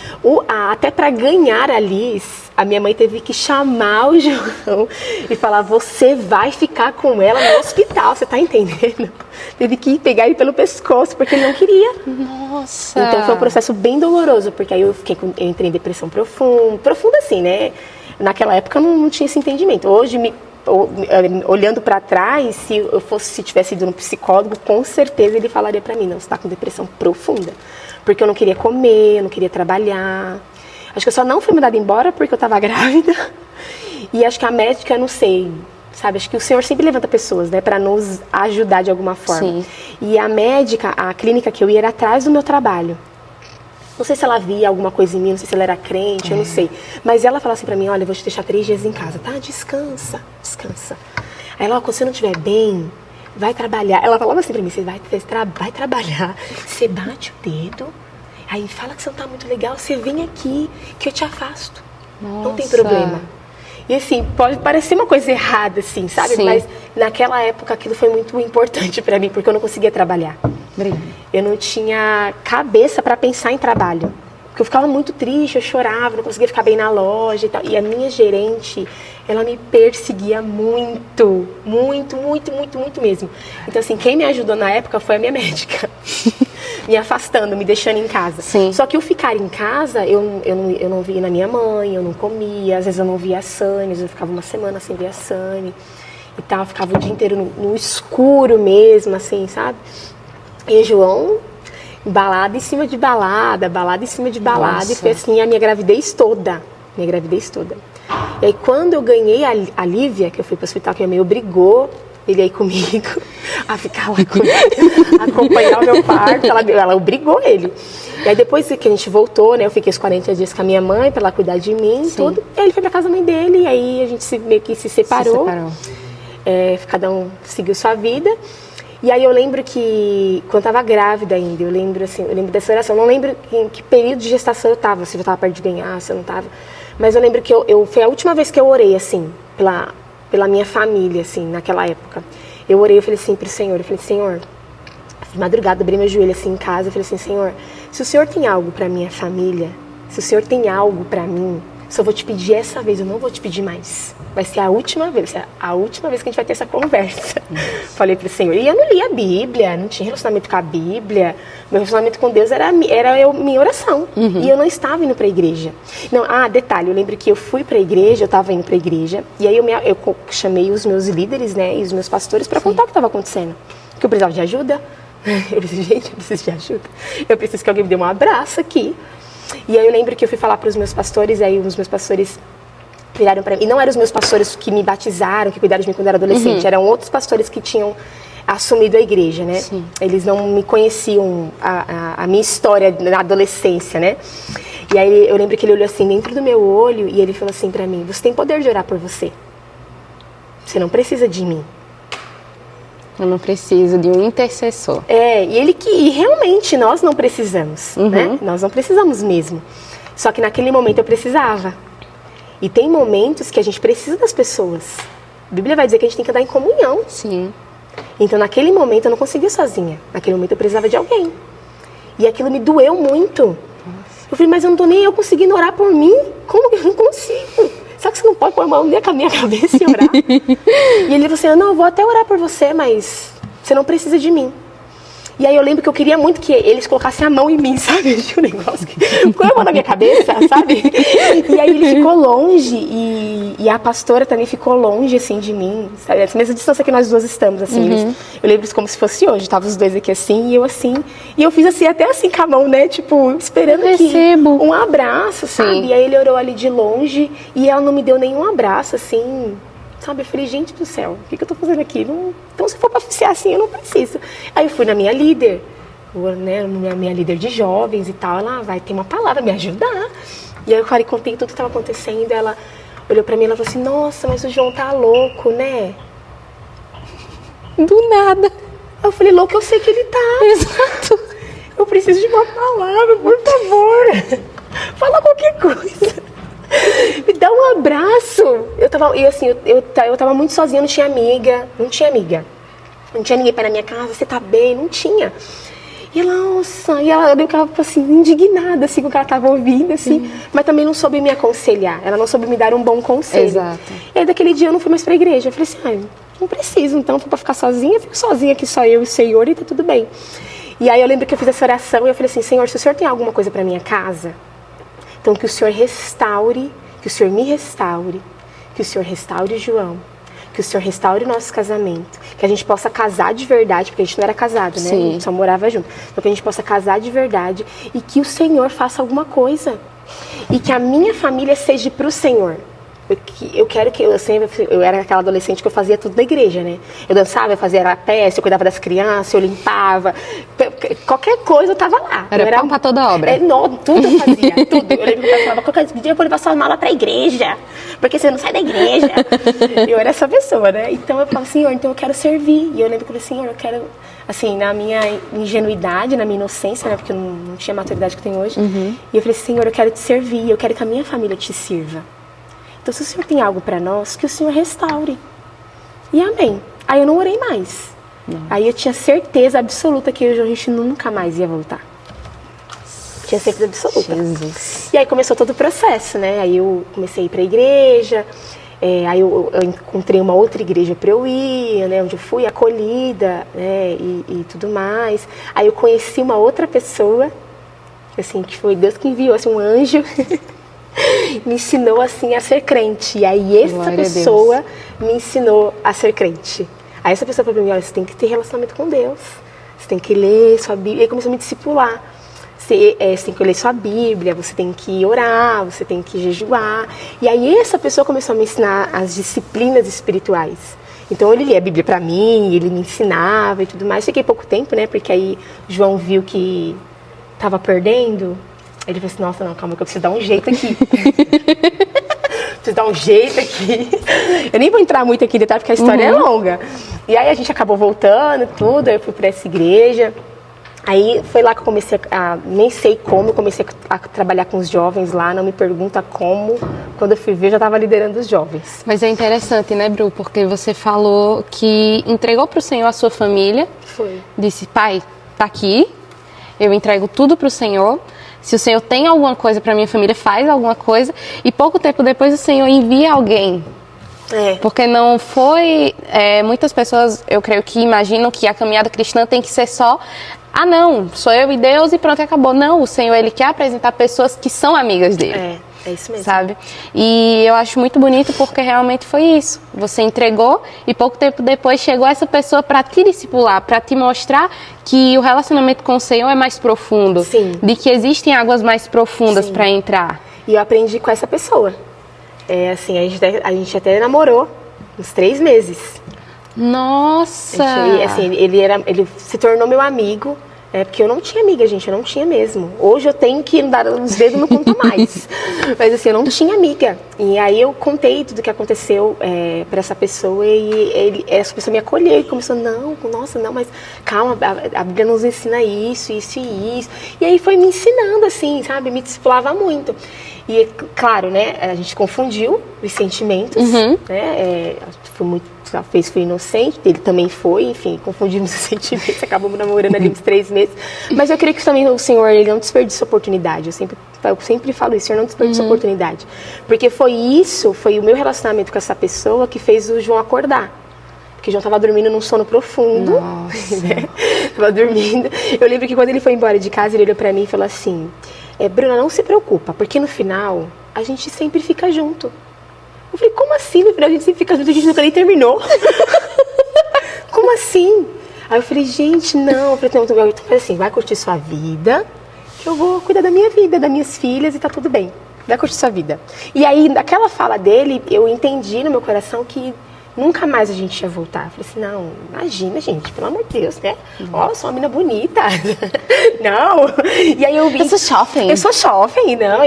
Até para ganhar a Liz, a minha mãe teve que chamar o João e falar, você vai ficar com ela no hospital, você tá entendendo? Teve que pegar ele pelo pescoço, porque ele não queria. Nossa! Então foi um processo bem doloroso, porque aí eu entrei em depressão profunda assim, né? Naquela época eu não tinha esse entendimento. Hoje, olhando para trás, se tivesse ido no psicólogo, com certeza ele falaria para mim, não, você está com depressão profunda, porque eu não queria comer, eu não queria trabalhar. Acho que eu só não fui mandada embora porque eu estava grávida. E acho que a médica, eu não sei, sabe, acho que o Senhor sempre levanta pessoas, né, para nos ajudar de alguma forma. Sim. E a médica, a clínica que eu ia era atrás do meu trabalho. Não sei se ela via alguma coisa em mim, não sei se ela era crente, eu não sei. Mas ela falava assim pra mim, olha, eu vou te deixar 3 dias em casa, tá? Descansa. Aí ela, quando você não estiver bem, vai trabalhar. Ela falava assim pra mim, você vai trabalhar, você bate o dedo, aí fala que você não tá muito legal, você vem aqui, que eu te afasto. Nossa. Não tem problema. E assim, pode parecer uma coisa errada, assim, sabe? Sim. Mas naquela época aquilo foi muito importante pra mim, porque eu não conseguia trabalhar. Eu não tinha cabeça para pensar em trabalho. Porque eu ficava muito triste, eu chorava, não conseguia ficar bem na loja e tal. E a minha gerente, ela me perseguia muito mesmo. Então, assim, quem me ajudou na época foi a minha médica. Me afastando, me deixando em casa. Sim. Só que o ficar em casa, eu não via na minha mãe, eu não comia. Às vezes eu não via a Sani, às vezes eu ficava uma semana sem ver a Sani. E tal, ficava o dia inteiro no escuro mesmo, assim, sabe? E o João, balada em cima de balada. Nossa. E foi assim a minha gravidez toda. E aí quando eu ganhei a Lívia, que eu fui pro hospital, que a minha mãe obrigou ele aí comigo a ficar lá comigo, acompanhar o meu parto, ela obrigou ele. E aí depois que a gente voltou, né, eu fiquei os 40 dias com a minha mãe pra ela cuidar de mim, tudo. E aí ele foi pra casa da mãe dele, e aí a gente meio que se separou. cada um seguiu sua vida. E aí eu lembro que, quando eu estava grávida ainda, eu lembro dessa oração, não lembro em que período de gestação eu estava, se eu estava perto de ganhar, se eu não estava. Mas eu lembro que foi a última vez que eu orei, assim, pela minha família, assim, naquela época. Eu orei, eu falei assim pro Senhor, Senhor, de madrugada, abri meu joelho assim em casa, eu falei assim, Senhor, se o Senhor tem algo para minha família, se o Senhor tem algo para mim, só vou te pedir essa vez, eu não vou te pedir mais. Vai ser a última vez que a gente vai ter essa conversa. Falei pro Senhor. E eu não li a Bíblia, não tinha relacionamento com a Bíblia. Meu relacionamento com Deus era minha oração. E eu não estava indo pra igreja. Não, detalhe, eu lembro que eu fui pra igreja, eu estava indo pra igreja, e aí eu chamei os meus líderes, né, e os meus pastores para contar o que estava acontecendo. Que eu precisava de ajuda. Eu disse, gente, eu preciso de ajuda. Eu preciso que alguém me dê um abraço aqui. E aí eu lembro que eu fui falar para os meus pastores, e aí os meus pastores viraram para mim. E não eram os meus pastores que me batizaram, que cuidaram de mim quando eu era adolescente. Eram outros pastores que tinham assumido a igreja, né? Sim. Eles não me conheciam a minha história na adolescência, né? E aí eu lembro que ele olhou assim dentro do meu olho e ele falou assim para mim, você tem poder de orar por você. Você não precisa de mim. Eu não preciso de um intercessor. E realmente nós não precisamos, né? Nós não precisamos mesmo. Só que naquele momento eu precisava. E tem momentos que a gente precisa das pessoas. A Bíblia vai dizer que a gente tem que andar em comunhão. Sim. Então naquele momento eu não conseguia sozinha. Naquele momento eu precisava de alguém. E aquilo me doeu muito. Nossa. Eu falei, mas eu não tô nem eu conseguindo orar por mim. Como que eu não consigo? Será que você não pode pôr a mão na minha cabeça e orar? E ele falou assim, não, eu vou até orar por você, mas você não precisa de mim. E aí eu lembro que eu queria muito que eles colocassem a mão em mim, sabe? Tinha um negócio que ficou a mão na minha cabeça, sabe? E aí ele ficou longe e a pastora também ficou longe, assim, de mim, sabe? Essa mesma distância que nós duas estamos, assim. Eu lembro isso como se fosse hoje, estavam os dois aqui assim e eu assim. E eu fiz assim, até assim com a mão, né? Tipo, esperando um abraço, sabe? Sim. E aí ele orou ali de longe e ela não me deu nenhum abraço, assim... Sabe, eu falei, gente do céu, o que eu tô fazendo aqui? Não... Então, se for pra ser assim, eu não preciso. Aí eu fui na minha líder, né, minha líder de jovens e tal, ela vai ter uma palavra, me ajudar. E aí eu falei, contei tudo que estava acontecendo, ela olhou pra mim e ela falou assim, nossa, mas o João tá louco, né? Do nada. Eu falei, louco, eu sei que ele tá. Exato. Eu preciso de uma palavra, por favor. Fala qualquer coisa. Me dá um abraço. Eu tava muito sozinha, não tinha amiga. Não tinha ninguém para na minha casa, você tá bem? Não tinha. E ela, nossa, eu lembro que ela ficou assim, indignada, assim, com o que ela tava ouvindo, assim. Mas também não soube me aconselhar, ela não soube me dar um bom conselho. Exato. E aí daquele dia eu não fui mais pra igreja. Eu falei assim, não preciso, então, pra ficar sozinha, eu fico sozinha aqui, só eu e o Senhor, e tá tudo bem. E aí eu lembro que eu fiz essa oração e eu falei assim, Senhor, se o Senhor tem alguma coisa pra minha casa... Então, que o Senhor restaure, que o Senhor me restaure, que o Senhor restaure João, que o Senhor restaure o nosso casamento, que a gente possa casar de verdade, porque a gente não era casado, né? Sim. A gente só morava junto. Então, que a gente possa casar de verdade e que o Senhor faça alguma coisa. E que a minha família seja para o Senhor. Eu quero que... Eu era aquela adolescente que eu fazia tudo na igreja, né? Eu dançava, eu fazia rapé, eu cuidava das crianças, eu limpava. Qualquer coisa eu tava lá. Era pão pra toda obra. Tudo eu fazia, tudo. Eu lembro que eu falava, qualquer dia eu vou levar sua mala pra igreja, porque você não sai da igreja. Eu era essa pessoa, né? Então eu falava, Senhor, então eu quero servir. E eu lembro que eu falei, Senhor, eu quero... Assim, na minha ingenuidade, na minha inocência, né? Porque eu não tinha a maturidade que eu tenho hoje. E eu falei, Senhor, eu quero te servir, eu quero que a minha família te sirva. Então, se o Senhor tem algo para nós, que o Senhor restaure. E amém. Aí eu não orei mais. Aí eu tinha certeza absoluta que a gente nunca mais ia voltar. Tinha certeza absoluta. Jesus. E aí começou todo o processo, né? Aí eu comecei a ir para a igreja. Aí eu encontrei uma outra igreja para eu ir, né? Onde eu fui acolhida, né? E tudo mais. Aí eu conheci uma outra pessoa, assim, que foi Deus que enviou, assim, um anjo. Me ensinou assim a ser crente. E aí essa pessoa me ensinou a ser crente. Aí essa pessoa falou pra mim, olha, você tem que ter relacionamento com Deus. Você tem que ler sua Bíblia. E aí começou a me discipular. Você tem que ler sua Bíblia, você tem que orar, você tem que jejuar. E aí essa pessoa começou a me ensinar as disciplinas espirituais. Então ele lia a Bíblia pra mim, ele me ensinava e tudo mais. Fiquei pouco tempo, né? Porque aí João viu que tava perdendo. Ele falou assim, nossa, não, calma que eu preciso dar um jeito aqui. preciso dar um jeito aqui. Eu nem vou entrar muito aqui em detalhe, porque a história é longa. E aí a gente acabou voltando, tudo, aí eu fui para essa igreja. Aí foi lá que eu comecei nem sei como, eu comecei a trabalhar com os jovens lá, não me pergunta como. Quando eu fui ver, eu já estava liderando os jovens. Mas é interessante, né, Bru? Porque você falou que entregou para o Senhor a sua família. Foi. Disse, pai, tá aqui, eu entrego tudo para o Senhor. Se o Senhor tem alguma coisa para minha família, faz alguma coisa. E pouco tempo depois o Senhor envia alguém. Porque não foi... muitas pessoas, eu creio que imaginam que a caminhada cristã tem que ser só... Ah, não, sou eu e Deus e pronto, acabou. Não, o Senhor, Ele quer apresentar pessoas que são amigas dele. É isso mesmo. Sabe? E eu acho muito bonito porque realmente foi isso. Você entregou e pouco tempo depois chegou essa pessoa para te discipular, para te mostrar que o relacionamento com o Senhor é mais profundo. Sim. De que existem águas mais profundas para entrar. E eu aprendi com essa pessoa. Assim, a gente até namorou uns 3 meses. Nossa! Assim, ele se tornou meu amigo, porque eu não tinha amiga, gente, eu não tinha mesmo. Hoje eu tenho que dar os dedos, não conto mais. Mas assim, eu não tinha amiga. E aí eu contei tudo o que aconteceu para essa pessoa e essa pessoa me acolheu e começou, nossa, mas calma, a Bíblia nos ensina isso, isso e isso. E aí foi me ensinando, assim, sabe, me discipulava muito. E, claro, né, a gente confundiu os sentimentos, né, talvez foi inocente, ele também foi, enfim, confundimos os sentimentos, acabamos namorando ali uns 3 meses. Mas eu creio que também o Senhor, Ele não desperdiça oportunidade, eu sempre falo isso, o Senhor não desperdiça oportunidade. Porque foi o meu relacionamento com essa pessoa que fez o João acordar. Porque o João estava dormindo num sono profundo, né? Tava dormindo. Eu lembro que quando ele foi embora de casa, ele olhou pra mim e falou assim, Bruna, não se preocupa, porque no final a gente sempre fica junto. Eu falei, como assim? No final a gente sempre fica junto, a gente nunca nem terminou. Como assim? Aí eu falei, gente, não. Eu falei, então faz assim, vai curtir sua vida, que eu vou cuidar da minha vida, das minhas filhas e tá tudo bem. Vai curtir sua vida. E aí, naquela fala dele, eu entendi no meu coração que nunca mais a gente ia voltar. Eu falei assim, não, imagina, gente, pelo amor de Deus, né? Ó, eu sou uma menina bonita. Não. E aí eu vi... Eu sou jovem, não.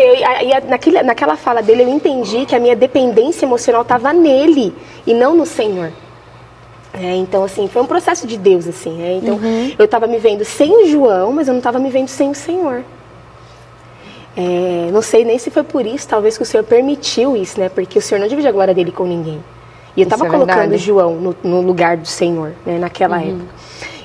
Naquela fala dele, eu entendi que a minha dependência emocional estava nele e não no Senhor. Então, assim, foi um processo de Deus, assim. Então, eu estava me vendo sem o João, mas eu não estava me vendo sem o Senhor. Não sei nem se foi por isso, talvez que o Senhor permitiu isso, né? Porque o Senhor não divide a glória dele com ninguém. E eu estava colocando o João no lugar do Senhor, né, naquela época.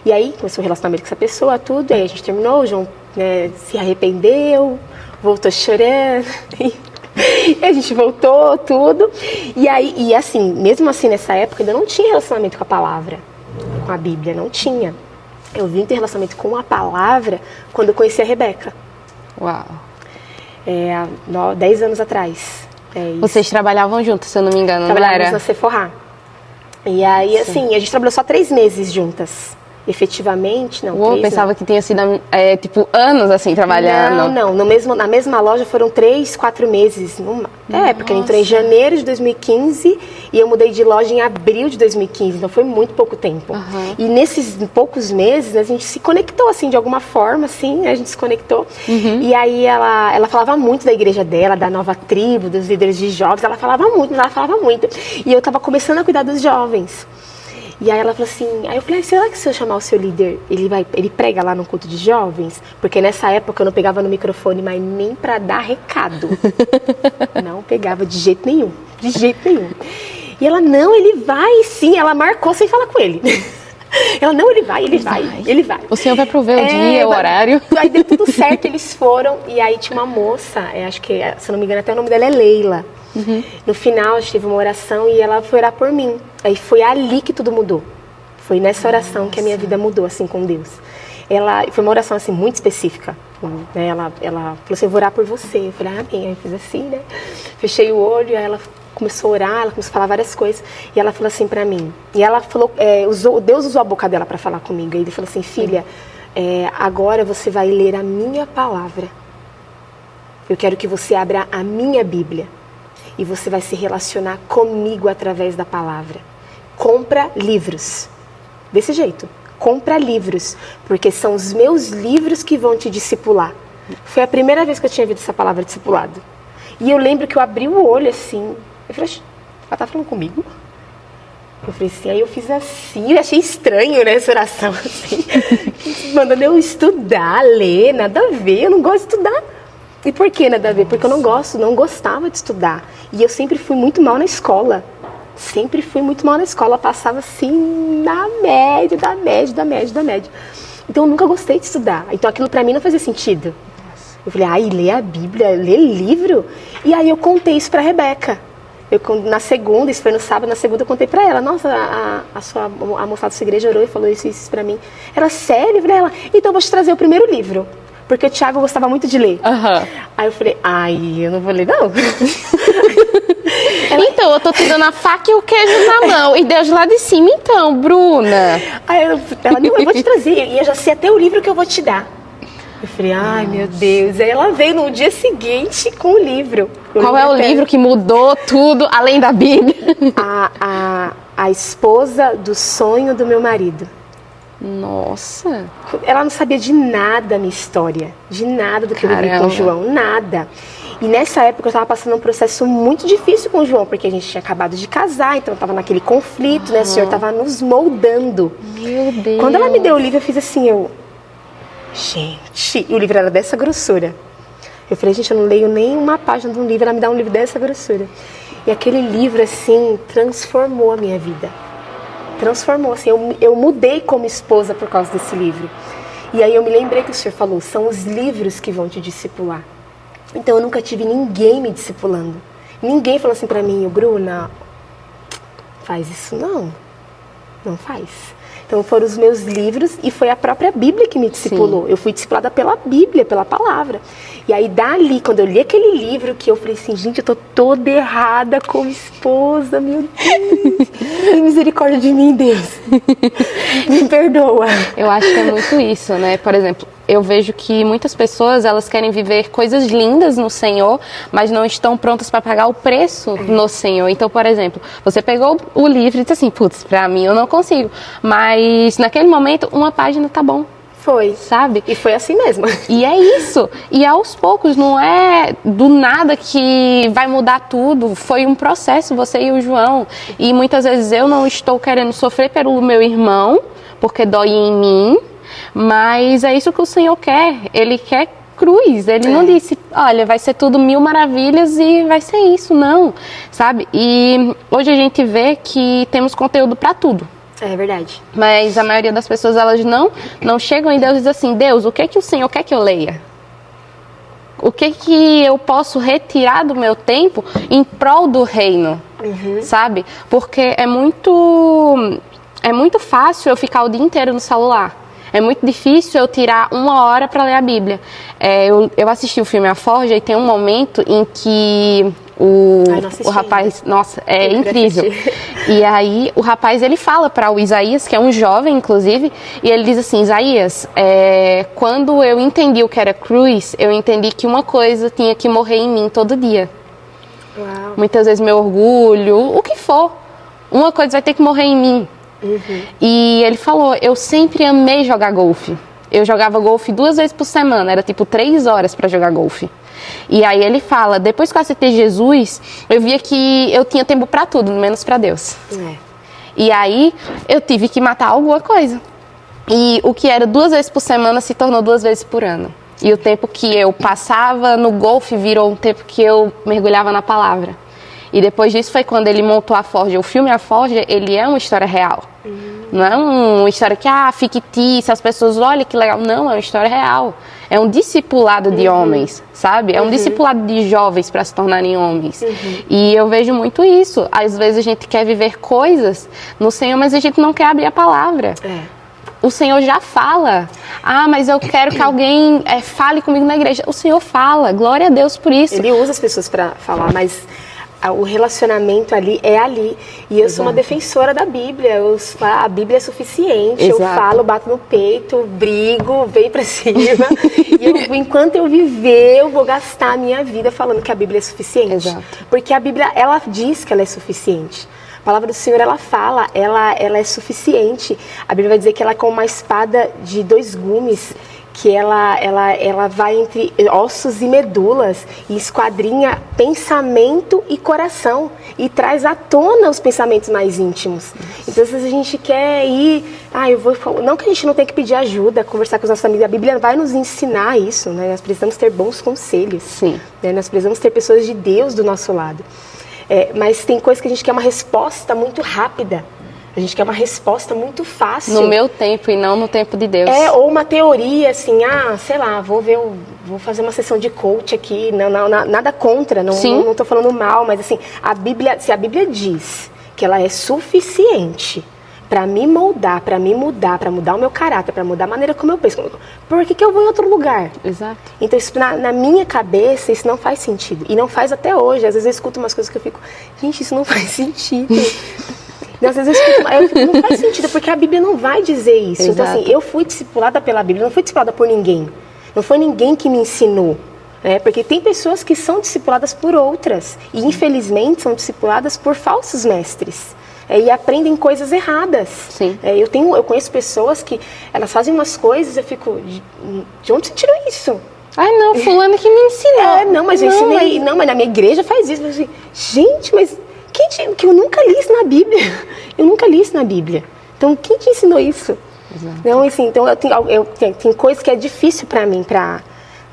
E aí começou o relacionamento com essa pessoa, tudo. Aí a gente terminou, o João, né, se arrependeu, voltou chorando. E a gente voltou, tudo. E assim, mesmo assim, nessa época, ainda não tinha relacionamento com a palavra, com a Bíblia, não tinha. Eu vim ter relacionamento com a palavra quando eu conheci a Rebeca. Uau! 10 anos atrás. Vocês trabalhavam juntos, se eu não me engano, Trabalhávamos na Sephora. E aí, assim, a gente trabalhou só 3 meses juntas. Efetivamente, não. Eu pensava que tinha sido, tipo, anos, assim, trabalhando. Não. Na mesma loja foram 3, 4 meses. Porque eu entrei em janeiro de 2015 e eu mudei de loja em abril de 2015. Então, foi muito pouco tempo. E nesses poucos meses, a gente se conectou, assim, de alguma forma, assim, a gente se conectou. E aí, ela falava muito da igreja dela, da nova tribo, dos líderes de jovens. Ela falava muito. E eu tava começando a cuidar dos jovens. E aí ela falou assim, aí eu falei, será que se eu chamar o seu líder, ele prega lá no culto de jovens? Porque nessa época eu não pegava no microfone, mas nem pra dar recado. Não pegava de jeito nenhum. E ela, não, ele vai sim, ela marcou sem falar com ele. Ela, não, ele vai. O senhor vai prover o dia, o horário. Aí deu tudo certo, eles foram. E aí tinha uma moça, acho que, se eu não me engano, até o nome dela é Leila. No final, a gente teve uma oração e ela foi orar por mim. Aí foi ali que tudo mudou. Foi nessa oração que a minha vida mudou, assim, com Deus. Foi uma oração, assim, muito específica. Né? Ela falou assim, eu vou orar por você. Eu falei, amém. Aí eu fiz assim, né? Fechei o olho, aí ela começou a orar, ela começou a falar várias coisas. E ela falou assim pra mim. E ela falou, Deus usou a boca dela pra falar comigo. Aí ele falou assim, filha, agora você vai ler a minha palavra. Eu quero que você abra a minha Bíblia. E você vai se relacionar comigo através da palavra. Compra livros. Desse jeito. Compra livros. Porque são os meus livros que vão te discipular. Foi a primeira vez que eu tinha ouvido essa palavra discipulado. E eu lembro que eu abri o olho assim. Eu falei, ela tá falando comigo? Eu falei assim, aí eu fiz assim, achei estranho, né, essa oração, assim, mandando eu estudar, ler, nada a ver, eu não gosto de estudar. E por que nada a ver? Porque eu não gostava de estudar. E eu sempre fui muito mal na escola. Sempre fui muito mal na escola, passava assim, na média. Então eu nunca gostei de estudar. Então aquilo pra mim não fazia sentido. Eu falei, ler a Bíblia, ler livro? E aí eu contei isso pra Rebeca. Na segunda, isso foi no sábado, na segunda eu contei pra ela. Nossa, a moça da sua igreja orou e falou isso pra mim. Ela, sério? Eu falei, então eu vou te trazer o primeiro livro. Porque o Thiago gostava muito de ler. Aí eu falei, eu não vou ler não. Então, eu tô te dando a faca e o queijo na mão. E Deus lá de cima, então, Bruna. Aí ela, não, eu vou te trazer. E eu já sei até o livro que eu vou te dar. Eu falei, meu Deus. Aí ela veio no dia seguinte com o livro. Qual é o livro que mudou tudo, além da Bíblia? A esposa do sonho do meu marido. Nossa. Ela não sabia de nada a minha história. De nada do que eu vivi com o João. Nada. E nessa época eu estava passando um processo muito difícil com o João, porque a gente tinha acabado de casar, então eu estava naquele conflito, né? O Senhor estava nos moldando. Meu Deus. Quando ela me deu o livro, eu fiz assim, gente, e o livro era dessa grossura. Eu falei, gente, eu não leio nem uma página de um livro, ela me dá um livro dessa grossura. E aquele livro, assim, transformou a minha vida. Transformou, assim, eu mudei como esposa por causa desse livro. E aí eu me lembrei que o Senhor falou, são os livros que vão te discipular. Então eu nunca tive ninguém me discipulando. Ninguém falou assim pra mim, Bruna, faz isso não faz. Então foram os meus livros e foi a própria Bíblia que me discipulou. Sim. Eu fui discipulada pela Bíblia, pela palavra. E aí dali, quando eu li aquele livro, que eu falei assim, gente, eu tô toda errada como esposa, meu Deus. Tem misericórdia de mim, Deus. Me perdoa. Eu acho que é muito isso, né? Por exemplo, eu vejo que muitas pessoas, elas querem viver coisas lindas no Senhor, mas não estão prontas para pagar o preço no Senhor. Então, por exemplo, você pegou o livro e disse assim, putz, pra mim eu não consigo. Mas naquele momento, uma página tá bom. Foi. Sabe? E foi assim mesmo. E é isso. E aos poucos, não é do nada que vai mudar tudo. Foi um processo, você e o João. E muitas vezes eu não estou querendo sofrer pelo meu irmão, porque dói em mim. Mas é isso que o Senhor quer. Ele quer cruz. Ele não disse, olha, vai ser tudo mil maravilhas e vai ser isso, não. Sabe? E hoje a gente vê que temos conteúdo para tudo. É verdade. Mas a maioria das pessoas, elas não chegam em Deus e dizem assim, Deus, o que que o Senhor quer que eu leia? O que que eu posso retirar do meu tempo em prol do reino? Sabe? Porque é muito fácil eu ficar o dia inteiro no celular. É muito difícil eu tirar 1 hora para ler a Bíblia. Eu assisti o filme A Forja e tem um momento em que o rapaz... Nossa, é incrível. E aí o rapaz, ele fala para o Isaías, que é um jovem, inclusive, e ele diz assim, Isaías, quando eu entendi o que era cruz, eu entendi que uma coisa tinha que morrer em mim todo dia. Uau. Muitas vezes meu orgulho, o que for, uma coisa vai ter que morrer em mim. E ele falou, eu sempre amei jogar golfe. Eu jogava golfe 2 vezes por semana, era tipo 3 horas para jogar golfe. E aí ele fala, depois que eu aceitei Jesus, eu via que eu tinha tempo para tudo, menos para Deus. E aí eu tive que matar alguma coisa. E o que era 2 vezes por semana se tornou 2 vezes por ano. E o tempo que eu passava no golfe virou um tempo que eu mergulhava na palavra. E depois disso foi quando ele montou A Forja. O filme A Forja, ele é uma história real. Não é uma história que, fictícia, as pessoas, olha que legal. Não, é uma história real. É um discipulado de homens, sabe? É um discipulado de jovens para se tornarem homens. E eu vejo muito isso. Às vezes a gente quer viver coisas no Senhor, mas a gente não quer abrir a palavra. O Senhor já fala. Mas eu quero que alguém fale comigo na igreja. O Senhor fala. Glória a Deus por isso. Ele usa as pessoas para falar, mas o relacionamento ali é ali. E eu sou uma defensora da Bíblia. A Bíblia é suficiente. Eu falo, bato no peito, brigo, venho pra cima. E enquanto eu viver, eu vou gastar a minha vida falando que a Bíblia é suficiente. Porque a Bíblia, ela diz que ela é suficiente. A palavra do Senhor, ela fala, ela é suficiente. A Bíblia vai dizer que ela é como uma espada de 2 gumes, que ela vai entre ossos e medulas e esquadrinha pensamento e coração e traz à tona os pensamentos mais íntimos. Então, às vezes a gente quer ir, não que a gente não tenha que pedir ajuda, conversar com os nossos amigos, a Bíblia vai nos ensinar isso, né? Nós precisamos ter bons conselhos. Sim. Né? Nós precisamos ter pessoas de Deus do nosso lado. Mas tem coisas que a gente quer uma resposta muito rápida. A gente quer uma resposta muito fácil. No meu tempo e não no tempo de Deus. Ou uma teoria assim, sei lá, vou fazer uma sessão de coach aqui, não, nada contra, não tô falando mal, mas assim, se a Bíblia diz que ela é suficiente para me moldar, para me mudar, para mudar o meu caráter, para mudar a maneira como eu penso, por que eu vou em outro lugar? Exato. Então, isso, na minha cabeça, isso não faz sentido. E não faz até hoje. Às vezes eu escuto umas coisas que eu fico, gente, isso não faz sentido. Às vezes eu fico, não faz sentido, porque a Bíblia não vai dizer isso. Exato. Então, assim, eu fui discipulada pela Bíblia, não fui discipulada por ninguém. Não foi ninguém que me ensinou. Porque tem pessoas que são discipuladas por outras. E, infelizmente, são discipuladas por falsos mestres. E aprendem coisas erradas. Sim. Eu conheço pessoas que elas fazem umas coisas e eu fico, de onde você tirou isso? Ai, não, fulano que me ensinou. Não, mas eu ensinei. Não, mas na minha igreja faz isso. Eu falei, gente, mas que eu nunca li isso na Bíblia. Eu nunca li isso na Bíblia. Então, quem te ensinou isso? Exato. Não, assim, então tem coisas que é difícil para mim, para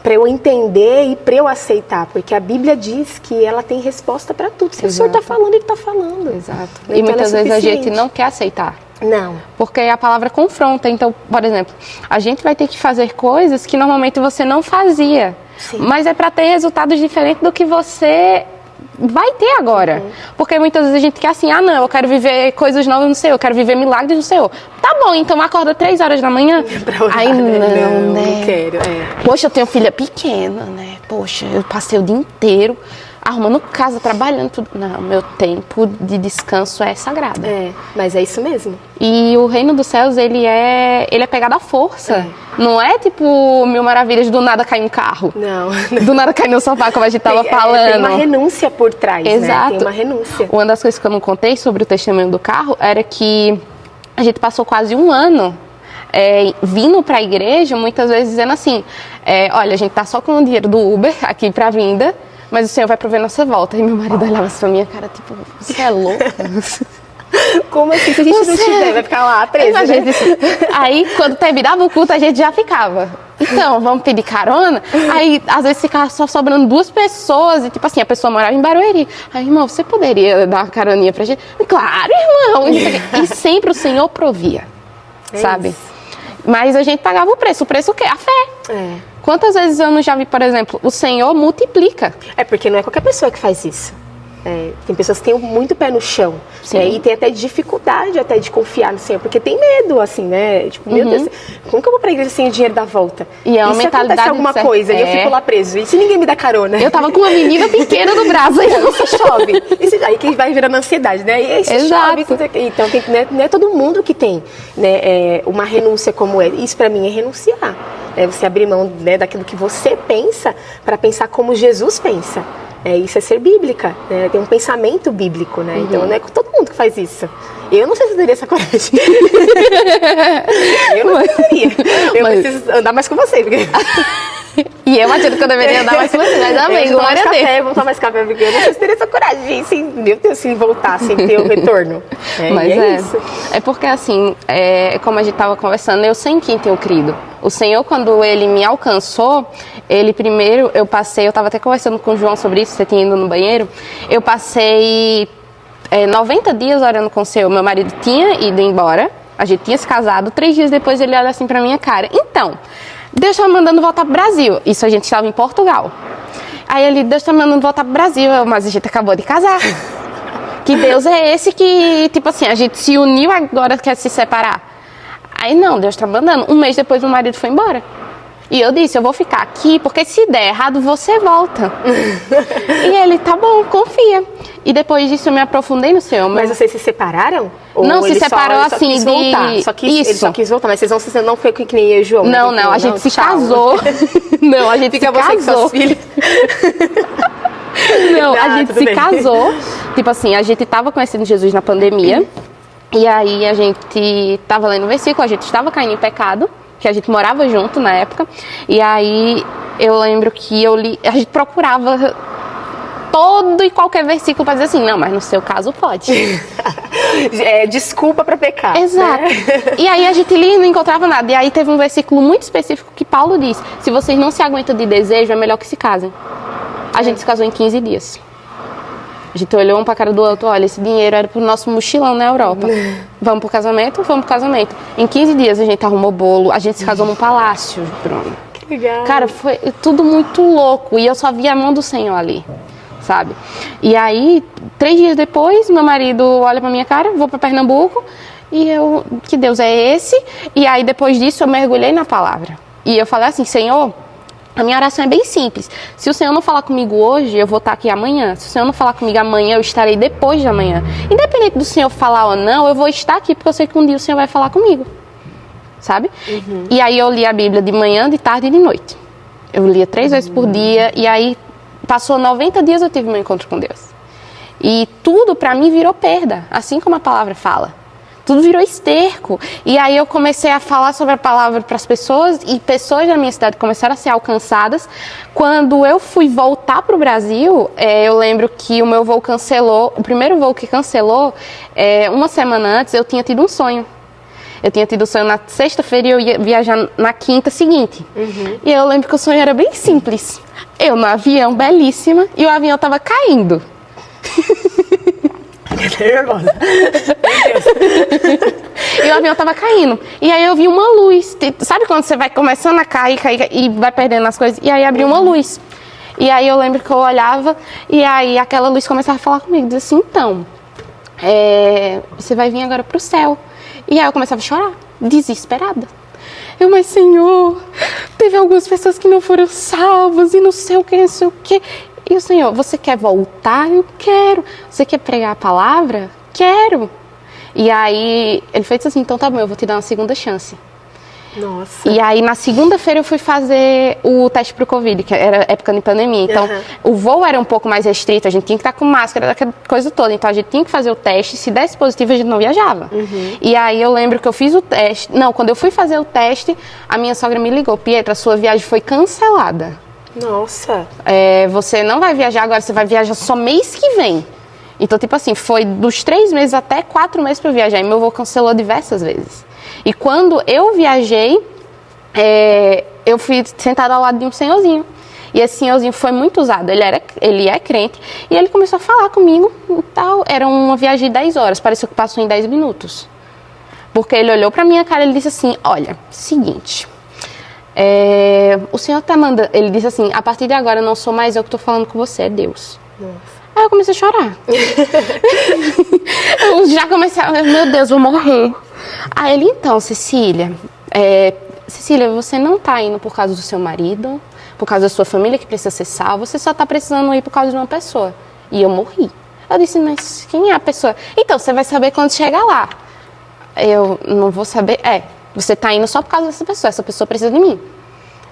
eu entender e para eu aceitar, porque a Bíblia diz que ela tem resposta para tudo. Se o Senhor está falando, Ele está falando. Exato. Então, e muitas vezes a gente não quer aceitar. Não. Porque a palavra confronta. Então, por exemplo, a gente vai ter que fazer coisas que normalmente você não fazia. Sim. Mas é para ter resultados diferentes do que você vai ter agora. Porque muitas vezes a gente quer assim, não, eu quero viver coisas novas no Senhor, eu quero viver milagres no Senhor. Tá bom, então acorda 3 horas da manhã. Pra orar, aí não, né? Não quero, Poxa, eu tenho filha pequena, né? Poxa, eu passei o dia inteiro arrumando casa, trabalhando, tudo. Não, meu tempo de descanso é sagrado. Mas é isso mesmo. E o reino dos céus, ele é pegado à força. Não é tipo Mil Maravilhas, do nada cair um carro. Não. Do nada cair no sofá, como a gente tava falando. Tem uma renúncia por trás, Exato. Né? Tem uma renúncia. Uma das coisas que eu não contei sobre o testemunho do carro era que a gente passou quase um ano vindo para a igreja, muitas vezes dizendo assim, olha, a gente tá só com o dinheiro do Uber aqui pra vinda, mas o Senhor vai prover nossa volta. E meu marido olhava assim pra minha cara, tipo, você é louca? Como assim? Se a gente não tiver, vai ficar lá preso, né? Aí, quando terminava o culto, a gente já ficava. Então, vamos pedir carona? Aí, às vezes, ficava só sobrando 2 pessoas. E, tipo assim, a pessoa morava em Barueri. Aí, irmão, você poderia dar uma caroninha pra gente? Claro, irmão! E sempre o Senhor provia, sabe? Isso. Mas a gente pagava o preço. O preço o quê? A fé. Quantas vezes eu não já vi, por exemplo, o Senhor multiplica? Porque não é qualquer pessoa que faz isso. Tem pessoas que têm muito pé no chão. E tem até dificuldade até de confiar no Senhor, porque tem medo, assim, né? Tipo, meu Deus, como que eu vou pra igreja sem o dinheiro da volta? E é uma se mentalidade acontece alguma coisa e eu fico lá preso? E se ninguém me dá carona? Eu tava com uma menina pequena no braço. E se chove? Aí que vai virando ansiedade, né? E aí se Exato. chove? Então, não é todo mundo que tem, né, uma renúncia como essa. Isso pra mim é renunciar. Você abrir mão, né, daquilo que você pensa para pensar como Jesus pensa. Isso é ser bíblica, né? Tem um pensamento bíblico, né? Então não é com todo mundo que faz isso. Eu não sei se eu teria essa coragem. Eu não teria. Preciso andar mais com você. Porque... E eu imagino que eu deveria andar mais com você, mas amém, glória a Deus. Vamos tomar mais café, porque eu não sei se teria essa coragem sem voltar, sem ter o retorno. Mas isso. É porque assim, como a gente estava conversando, eu sei em quem tenho crido. O Senhor, quando Ele me alcançou, Ele primeiro, eu estava até conversando com o João sobre isso, você tinha ido no banheiro, eu passei 90 dias orando com o Senhor. Meu marido tinha ido embora, a gente tinha se casado, 3 dias depois ele olha assim pra minha cara, então, Deus está me mandando voltar pro Brasil. Isso a gente estava em Portugal. Aí Deus está me mandando voltar pro Brasil, mas a gente acabou de casar. Que Deus é esse que, tipo assim, a gente se uniu agora quer se separar. Aí não, Deus está mandando. 1 mês depois o marido foi embora. E eu disse, eu vou ficar aqui, porque se der errado, você volta. E ele, tá bom, confia. E depois disso eu me aprofundei no Senhor. Mas vocês se separaram? Ou não, se separou assim quis voltar? de... Ele só quis voltar, mas vocês não foi que nem eu e o João? Não, a gente se casou. Não, a gente Fica se casou. Fica você com seus filhos. Não, a gente se casou. Tipo assim, a gente tava conhecendo Jesus na pandemia. E aí a gente tava lendo o versículo, a gente estava caindo em pecado. que a gente morava junto na época. E aí eu lembro que a gente procurava todo e qualquer versículo para dizer assim, não, mas no seu caso pode. Desculpa para pecar. Exato. Né? E aí a gente lia e não encontrava nada. E aí teve um versículo muito específico que Paulo diz, se vocês não se aguentam de desejo, é melhor que se casem. A gente se casou em 15 dias. A gente olhou um pra cara do outro, olha, esse dinheiro era pro nosso mochilão na Europa. Vamos pro casamento? Vamos pro casamento. Em 15 dias a gente arrumou bolo, a gente se casou num palácio, Bruno. Que legal. Cara, foi tudo muito louco e eu só via a mão do Senhor ali, sabe? E aí, 3 dias depois, meu marido olha pra minha cara, vou pra Pernambuco e eu, que Deus é esse? E aí depois disso eu mergulhei na palavra. E eu falei assim, Senhor, a minha oração é bem simples. Se o Senhor não falar comigo hoje, eu vou estar aqui amanhã. Se o Senhor não falar comigo amanhã, eu estarei depois de amanhã. Independente do Senhor falar ou não, eu vou estar aqui porque eu sei que um dia o Senhor vai falar comigo. Sabe? E aí eu li a Bíblia de manhã, de tarde e de noite. Eu lia 3 vezes por dia e aí passou 90 dias eu tive meu encontro com Deus. E tudo pra mim virou perda, assim como a palavra fala. Tudo virou esterco. E aí eu comecei a falar sobre a palavra para as pessoas e pessoas da minha cidade começaram a ser alcançadas. Quando eu fui voltar para o Brasil, eu lembro que o meu voo cancelou. O primeiro voo que cancelou, uma semana antes, eu tinha tido um sonho. Eu tinha tido um sonho na sexta-feira e eu ia viajar na quinta seguinte. E eu lembro que o sonho era bem simples. Eu no avião, belíssima, e o avião estava caindo. Nervosa. E o avião tava caindo. E aí eu vi uma luz. Sabe quando você vai começando a cair e vai perdendo as coisas? E aí abriu uma luz. E aí eu lembro que eu olhava e aí aquela luz começava a falar comigo. Dizia assim, então, você vai vir agora pro céu. E aí eu começava a chorar, desesperada. Mas Senhor, teve algumas pessoas que não foram salvas e não sei o que, não sei o que. E o Senhor, você quer voltar? Eu quero. Você quer pregar a palavra? Quero. E aí, ele fez assim, então tá bom, eu vou te dar uma segunda chance. Nossa. E aí, na segunda-feira, eu fui fazer o teste pro Covid, que era época de pandemia. Então, o voo era um pouco mais restrito, a gente tinha que estar com máscara, aquela coisa toda. Então, a gente tinha que fazer o teste, se desse positivo, a gente não viajava. E aí, eu lembro que eu fiz o teste. Não, quando eu fui fazer o teste, a minha sogra me ligou, Pietra, a sua viagem foi cancelada. Nossa. Você não vai viajar agora, você vai viajar só mês que vem. Então, tipo assim, foi dos 3 meses até 4 meses para eu viajar. E meu voo cancelou diversas vezes. E quando eu viajei, eu fui sentada ao lado de um senhorzinho. E esse senhorzinho foi muito usado. Ele é crente. E ele começou a falar comigo e tal. Era uma viagem de 10 horas. Pareceu que passou em 10 minutos. Porque ele olhou pra minha cara e ele disse assim, olha, seguinte... o Senhor tá mandando... Ele disse assim, a partir de agora não sou mais eu que tô falando com você, é Deus. Nossa. Aí eu comecei a chorar. Eu já comecei a... Meu Deus, vou morrer. Aí ele, então, Cecília... Cecília, você não tá indo por causa do seu marido, por causa da sua família que precisa ser salva, você só tá precisando ir por causa de uma pessoa. E eu morri. Eu disse, mas quem é a pessoa? Então, você vai saber quando chegar lá. Eu não vou saber... Você tá indo só por causa dessa pessoa, essa pessoa precisa de mim.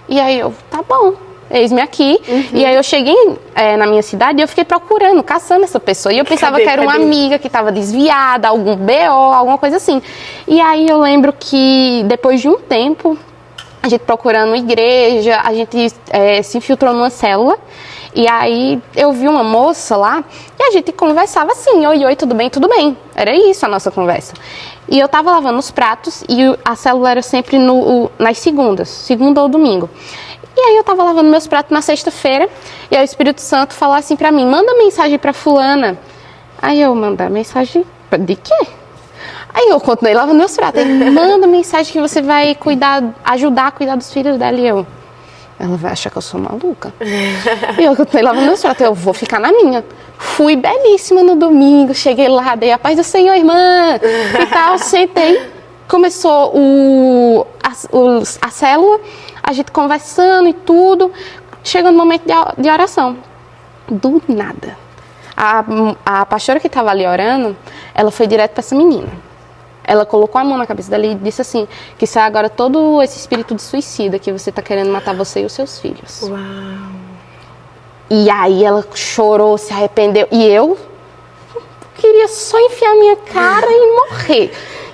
E aí eu, tá bom, eis-me aqui. E aí eu cheguei na minha cidade e eu fiquei procurando, caçando essa pessoa. E eu pensava que era uma amiga que estava desviada, algum BO, alguma coisa assim. E aí eu lembro que depois de um tempo, a gente procurando igreja, a gente se infiltrou numa célula. E aí eu vi uma moça lá e a gente conversava assim, oi, tudo bem, tudo bem. Era isso a nossa conversa. E eu tava lavando os pratos e a célula era sempre nas segundas, segunda ou domingo. E aí eu tava lavando meus pratos na sexta-feira e aí o Espírito Santo falou assim pra mim, manda mensagem pra fulana. Aí eu, mandar mensagem de quê? Aí eu continuei lavando meus pratos. Ele, manda mensagem que você vai ajudar a cuidar dos filhos dela. E eu, ela vai achar que eu sou maluca. E eu continuei lavando meus pratos, eu vou ficar na minha. Fui belíssima no domingo, cheguei lá, dei a paz do Senhor, irmã, e tal, sentei. Começou a célula, a gente conversando e tudo. Chega no momento de oração. Do nada. A pastora que estava ali orando, ela foi direto para essa menina. Ela colocou a mão na cabeça dela e disse assim, que sai agora todo esse espírito de suicida que você está querendo matar você e os seus filhos. Uau. E aí ela chorou, se arrependeu. E eu queria só enfiar minha cara e morrer.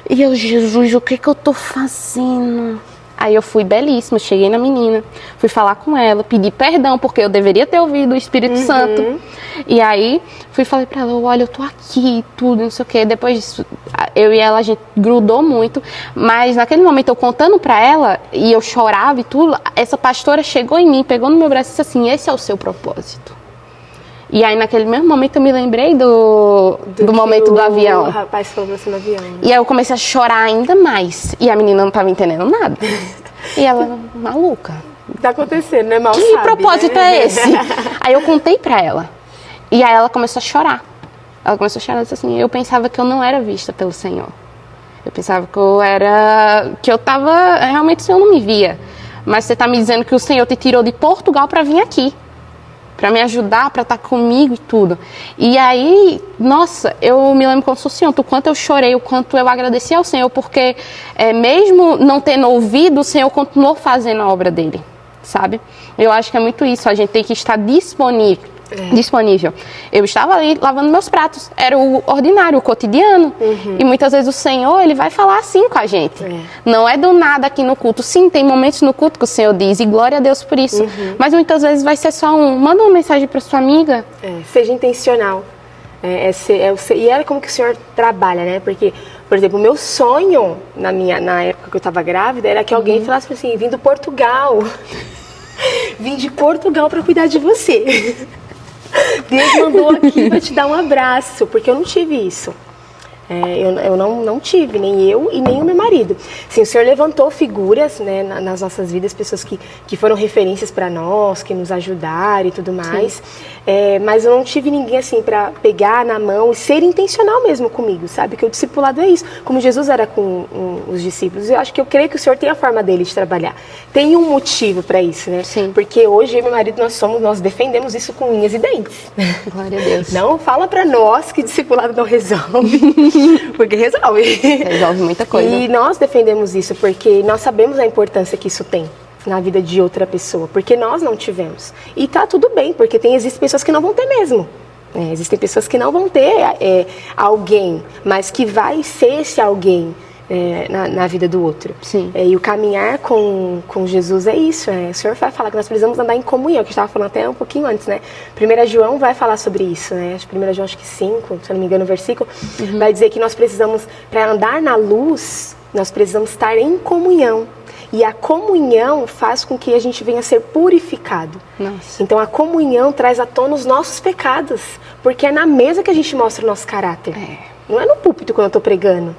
E eu, Jesus, o que eu tô fazendo? Aí eu fui belíssima, cheguei na menina, fui falar com ela, pedi perdão, porque eu deveria ter ouvido o Espírito Santo. E aí, falei pra ela, olha, eu tô aqui e tudo, não sei o quê. Depois disso, eu e ela, a gente grudou muito. Mas naquele momento, eu contando pra ela, e eu chorava e tudo, essa pastora chegou em mim, pegou no meu braço e disse assim, esse é o seu propósito. E aí, naquele mesmo momento, eu me lembrei do momento do avião. O rapaz falou pra você no avião. Né? E aí, eu comecei a chorar ainda mais. E a menina não tava entendendo nada. E ela, maluca. Tá acontecendo, né? Mal Que sabe, propósito né? é esse? Aí eu contei pra ela. E aí ela começou a chorar. Ela começou a chorar e disse assim, eu pensava que eu não era vista pelo Senhor. Eu pensava que eu tava, realmente o Senhor não me via. Mas você tá me dizendo que o Senhor te tirou de Portugal pra vir aqui. Pra me ajudar, pra estar comigo e tudo. E aí, nossa, eu me lembro como se fosse ontem, o quanto eu chorei, o quanto eu agradeci ao Senhor, porque mesmo não tendo ouvido, o Senhor continuou fazendo a obra dele, sabe? Eu acho que é muito isso, a gente tem que estar disponível. Eu estava ali lavando meus pratos, era o ordinário, o cotidiano. E muitas vezes o Senhor, ele vai falar assim com a gente. Não é do nada aqui no culto. Sim, tem momentos no culto que o Senhor diz, e glória a Deus por isso. Mas muitas vezes vai ser só manda uma mensagem para sua amiga. Seja intencional. E era como que o Senhor trabalha, né? Porque, por exemplo, o meu sonho, na época que eu estava grávida, era que alguém falasse assim, vim do Portugal. Vim de Portugal para cuidar de você. Deus mandou aqui para te dar um abraço, porque eu não tive isso. Eu não tive, nem eu e nem o meu marido. Sim, o Senhor levantou figuras, né, nas nossas vidas, pessoas que foram referências para nós, que nos ajudaram e tudo mais. Mas eu não tive ninguém assim para pegar na mão e ser intencional mesmo comigo, sabe? Que o discipulado é isso. Como Jesus era com os discípulos, eu creio que o Senhor tem a forma dele de trabalhar. Tem um motivo para isso, né? Sim. Porque hoje eu e meu marido nós defendemos isso com unhas e dentes. Glória a Deus. Não fala para nós que discipulado não resolve. Porque resolve. Resolve muita coisa. E nós defendemos isso porque nós sabemos a importância que isso tem na vida de outra pessoa. Porque nós não tivemos. E tá tudo bem, porque existem pessoas que não vão ter mesmo. Existem pessoas que não vão ter alguém, mas que vai ser esse alguém na vida do outro. Sim. E o caminhar com Jesus é isso. O Senhor vai falar que nós precisamos andar em comunhão, que a gente estava falando até um pouquinho antes, né? 1 João vai falar sobre isso, né? 1 João, acho que 5, se eu não me engano, o versículo, vai dizer que nós precisamos, para andar na luz, nós precisamos estar em comunhão. E a comunhão faz com que a gente venha a ser purificado. Nossa. Então a comunhão traz à tona os nossos pecados, porque é na mesa que a gente mostra o nosso caráter. Não é no púlpito quando eu estou pregando.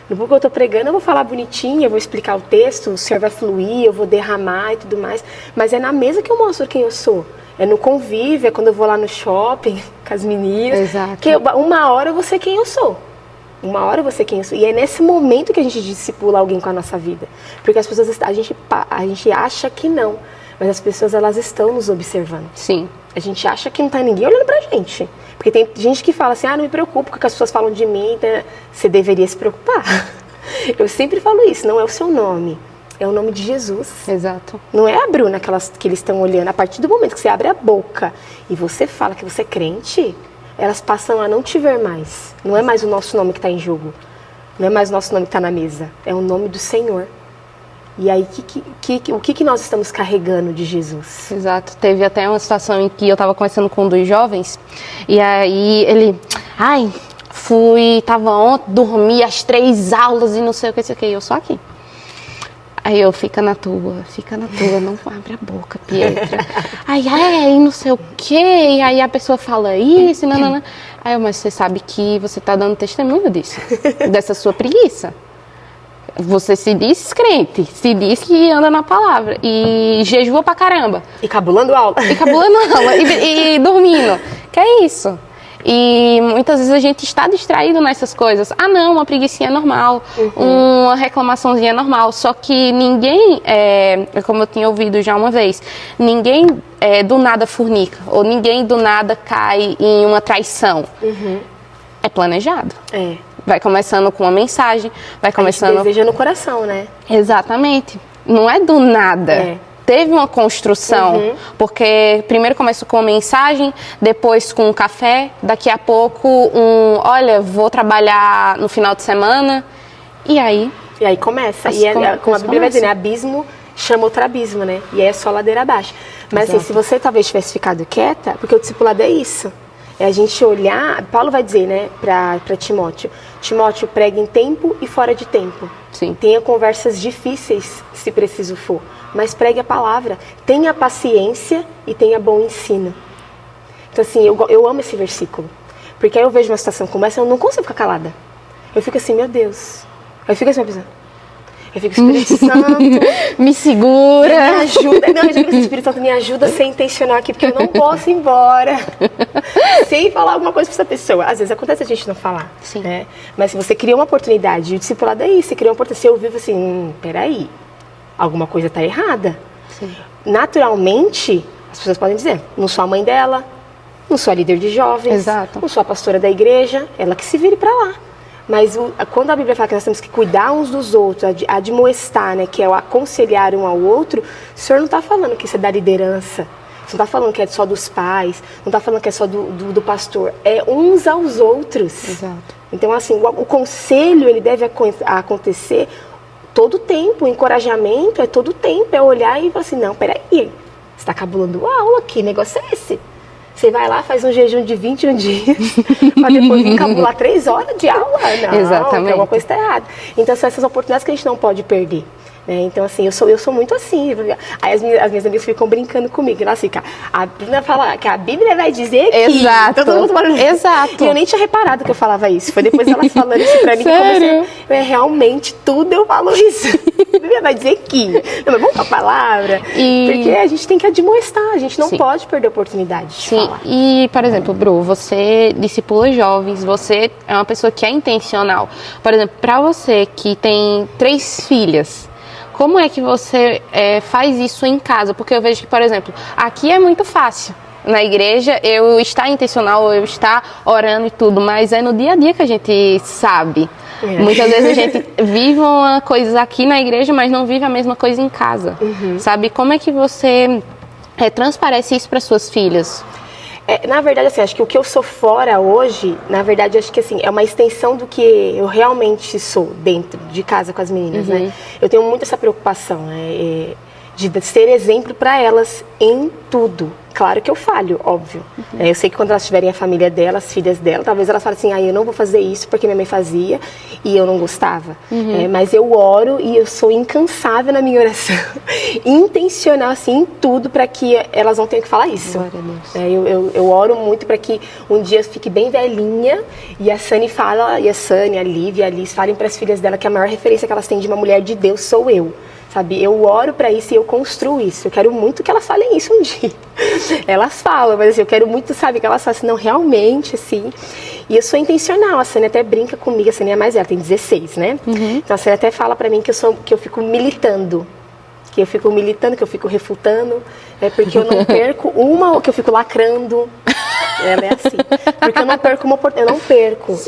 No púlpito que eu estou pregando, eu vou falar bonitinho, eu vou explicar o texto, o Senhor vai fluir, eu vou derramar e tudo mais. Mas é na mesa que eu mostro quem eu sou. É no convívio, é quando eu vou lá no shopping com as meninas. Exato. Que uma hora eu vou ser quem eu sou. Uma hora eu vou ser quem eu sou. E é nesse momento que a gente discipula alguém com a nossa vida. Porque as pessoas, a gente acha que não. Mas as pessoas, elas estão nos observando. Sim. A gente acha que não tá ninguém olhando pra gente. Porque tem gente que fala assim, não me preocupo com o que as pessoas falam de mim. Então, você deveria se preocupar. Eu sempre falo isso, não é o seu nome. É o nome de Jesus. Exato. Não é a Bruna que eles estão olhando. A partir do momento que você abre a boca e você fala que você é crente, elas passam a não te ver mais. Não é mais o nosso nome que está em jogo. Não é mais o nosso nome que está na mesa. É o nome do Senhor. E aí, o que nós estamos carregando de Jesus? Exato. Teve até uma situação em que eu estava conversando com um dos jovens, e aí ele... tava ontem, dormi as 3 aulas e não sei o que, eu só aqui. Aí eu, fica na tua, não abre a boca, Pietra. Aí não sei o quê, e aí a pessoa fala isso, não. Aí eu, mas você sabe que você tá dando testemunho disso, dessa sua preguiça. Você se diz crente, se diz que anda na palavra, e jejua pra caramba. E cabulando aula. E dormindo. Que é isso? E muitas vezes a gente está distraído nessas coisas. Não, uma preguicinha é normal, uma reclamaçãozinha é normal. Só que ninguém, como eu tinha ouvido já uma vez, ninguém do nada fornica, ou ninguém do nada cai em uma traição. É planejado. Vai começando com uma mensagem, vai começando... A gente deseja no coração, né? Exatamente. Não é do nada. Teve uma construção, porque primeiro começou com uma mensagem, depois com um café, daqui a pouco olha, vou trabalhar no final de semana, e aí... E aí começa. Como a Bíblia vai dizer, né? Abismo chama outro abismo, né? E aí é só ladeira abaixo. Mas assim, se você talvez tivesse ficado quieta, porque o discipulado é isso. É a gente olhar, Paulo vai dizer, né, para Timóteo, pregue em tempo e fora de tempo. Sim. Tenha conversas difíceis, se preciso for, mas pregue a palavra. Tenha paciência e tenha bom ensino. Então assim, eu amo esse versículo, porque aí eu vejo uma situação como essa, eu não consigo ficar calada. Eu fico assim, meu Deus. Eu fico assim, eu fico, Espírito Santo, me segura. Me ajuda. Não, eu digo, Espírito Santo, me ajuda a ser intencional aqui, porque eu não posso ir embora sem falar alguma coisa pra essa pessoa. Às vezes acontece a gente não falar. Sim. Né? Mas se você cria uma oportunidade, e o discipulado é isso, você cria uma oportunidade, você ouviu assim, peraí, alguma coisa tá errada. Sim. Naturalmente, as pessoas podem dizer, não sou a mãe dela, não sou a líder de jovens, Exato. não sou a pastora da igreja, ela que se vire pra lá. Mas quando a Bíblia fala que nós temos que cuidar uns dos outros, admoestar, né, que é o aconselhar um ao outro, o Senhor não está falando que isso é da liderança, você não está falando que é só dos pais, não está falando que é só do pastor, é uns aos outros. Exato. Então, assim, o conselho, ele deve acontecer todo o tempo, o encorajamento é todo o tempo, é olhar e falar assim, não, peraí, você está cabulando aula, que negócio é esse? Você vai lá, faz um jejum de 21 dias, para depois encabular 3 horas de aula. Não, exatamente. Alguma coisa está errada. Então, são essas oportunidades que a gente não pode perder. Né? Então, assim, eu sou muito assim. Aí as minhas amigas ficam brincando comigo. Elas ficam, a Bíblia fala que a Bíblia vai dizer que... Exato. Todo mundo fala... Exato. E eu nem tinha reparado que eu falava isso. Foi depois elas falando isso pra mim. Sério? Que realmente, tudo eu falo isso. A Bíblia vai dizer que... Não, mas vamos com a palavra. Porque a gente tem que admoestar. A gente não pode perder a oportunidade de falar. E, por exemplo, Bru, você discipula jovens, você é uma pessoa que é intencional. Por exemplo, para você que tem 3 filhas, como é que você faz isso em casa? Porque eu vejo que, por exemplo, aqui é muito fácil. Na igreja, eu estar intencional, eu estar orando e tudo, mas é no dia a dia que a gente sabe. Muitas vezes a gente vive uma coisa aqui na igreja, mas não vive a mesma coisa em casa. Sabe? Como é que você transparece isso para suas filhas? Na verdade, assim, acho que o que eu sou fora hoje, na verdade, acho que assim, é uma extensão do que eu realmente sou dentro de casa com as meninas, né? Eu tenho muito essa preocupação, né? De ser exemplo para elas em tudo. Claro que eu falho, óbvio. Eu sei que quando elas tiverem a família delas, as filhas dela, talvez elas falem assim, eu não vou fazer isso porque minha mãe fazia e eu não gostava. Mas eu oro e eu sou incansável na minha oração. Intencional, assim, em tudo para que elas não tenham que falar isso. Glória a Deus. Eu oro muito para que um dia eu fique bem velhinha e a Sani fala, a Lívia, a Liz falem para as filhas dela que a maior referência que elas têm de uma mulher de Deus sou eu. Sabe, eu oro para isso e eu construo isso. Eu quero muito que elas falem isso um dia. Elas falam, mas assim, eu quero muito, sabe, que elas façam assim, não, realmente, assim. E eu sou intencional, a Sânia até brinca comigo, a Sânia é mais velha, tem 16, né? Então a Sânia até fala para mim que eu fico militando. Que eu fico refutando, porque eu não perco uma, ou que eu fico lacrando. Ela é assim. Porque eu não perco uma oportunidade,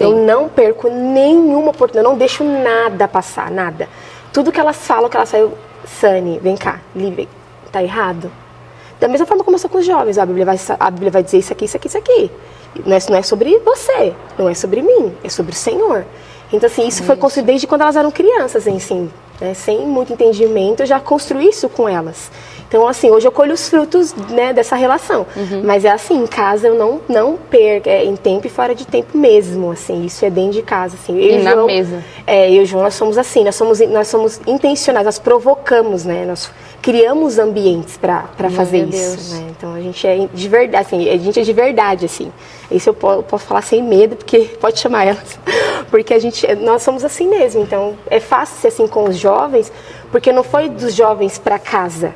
eu não perco nenhuma oportunidade, eu não deixo nada passar, nada. Tudo que elas falam, Sani, vem cá, Lívia, tá errado? Da mesma forma como eu sou com os jovens, a Bíblia vai dizer isso aqui, isso aqui, isso aqui. Não é sobre você, não é sobre mim, é sobre o Senhor. Então, assim, isso foi construído desde quando elas eram crianças, assim, né, sem muito entendimento, eu já construí isso com elas. Então, assim, hoje eu colho os frutos, né, dessa relação. Mas é assim, em casa eu não perco, em tempo e fora de tempo mesmo, assim, isso é dentro de casa, assim. E na mesa. Eu e o João, nós somos assim, nós somos intencionais, nós provocamos, né, nós criamos ambientes para fazer isso, né? Então a gente é de verdade, assim, a gente é de verdade, assim. Isso eu posso falar sem medo, porque pode chamar elas, porque nós somos assim mesmo. Então é fácil ser assim com os jovens, porque não foi dos jovens para casa.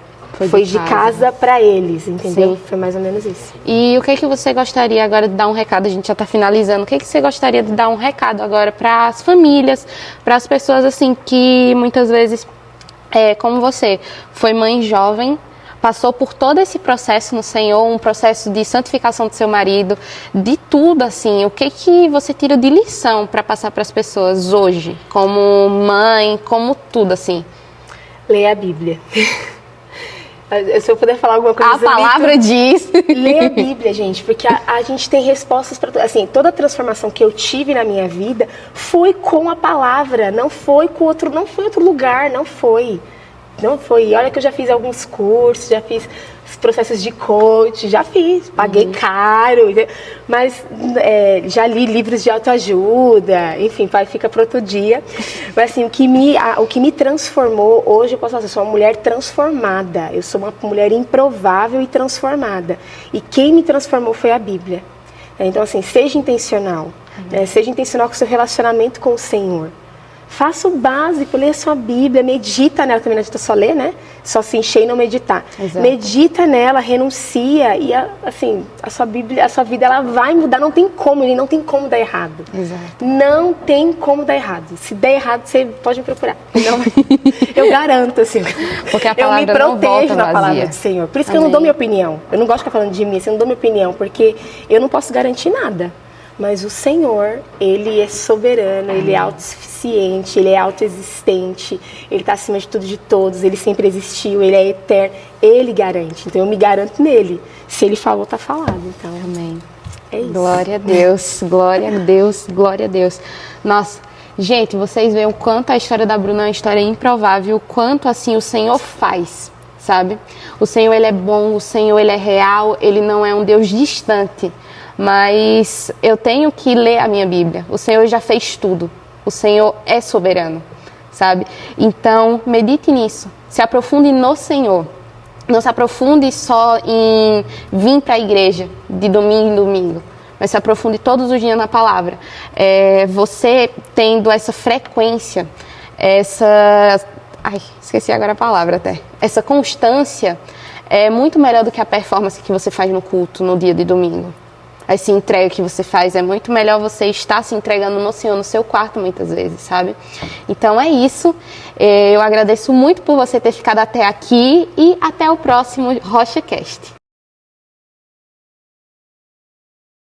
Foi de casa para eles, entendeu? Sim. Foi mais ou menos isso. E o que é que você gostaria agora de dar um recado? A gente já está finalizando. O que é que você gostaria de dar um recado agora para as famílias, para as pessoas assim que muitas vezes, como você, foi mãe jovem, passou por todo esse processo no Senhor, um processo de santificação do seu marido, de tudo assim. O que que você tira de lição para passar para as pessoas hoje, como mãe, como tudo assim? Leia a Bíblia. Se eu puder falar alguma coisa... A palavra diz. Lê a Bíblia, gente, porque a gente tem respostas para... Assim, toda a transformação que eu tive na minha vida foi com a palavra, não foi outro lugar, não foi. Não foi. Olha que eu já fiz alguns cursos, já fiz processos de coach, já fiz, paguei caro, mas já li livros de autoajuda, enfim, fica para outro dia. Mas assim, o que me transformou, hoje eu posso falar, eu sou uma mulher transformada, eu sou uma mulher improvável e transformada. E quem me transformou foi a Bíblia. Então assim, seja intencional, seja intencional com o seu relacionamento com o Senhor. Faça o básico, lê a sua Bíblia, medita nela, também não adianta só ler, né? Só se encher e não meditar. Exato. Medita nela, renuncia e a sua Bíblia, a sua vida ela vai mudar, não tem como dar errado. Exato. Não tem como dar errado. Se der errado, você pode me procurar. Não, eu garanto, assim. Porque a palavra eu me protejo na palavra do Senhor. Por isso que eu não dou minha opinião. Eu não gosto de ficar falando de mim, assim, eu não dou minha opinião, porque eu não posso garantir nada. Mas o Senhor, Ele é soberano, Ele é autossuficiente, Ele é autoexistente, Ele está acima de tudo e de todos, Ele sempre existiu, Ele é eterno, Ele garante. Então eu me garanto nele. Se Ele falou, está falado. Então, amém. É isso. Glória a Deus, glória a Deus, glória a Deus. Nossa, gente, vocês veem o quanto a história da Bruna é uma história improvável, o quanto assim o Senhor faz, sabe? O Senhor, Ele é bom, o Senhor, Ele é real, Ele não é um Deus distante. Mas eu tenho que ler a minha Bíblia. O Senhor já fez tudo. O Senhor é soberano, sabe? Então, medite nisso. Se aprofunde no Senhor. Não se aprofunde só em vir para a igreja de domingo em domingo. Mas se aprofunde todos os dias na palavra. Você tendo essa frequência, esqueci agora a palavra até. Essa constância é muito melhor do que a performance que você faz no culto no dia de domingo. Essa entrega que você faz, é muito melhor você estar se entregando no Senhor, no seu quarto muitas vezes, sabe? Então é isso, eu agradeço muito por você ter ficado até aqui e até o próximo RochaCast.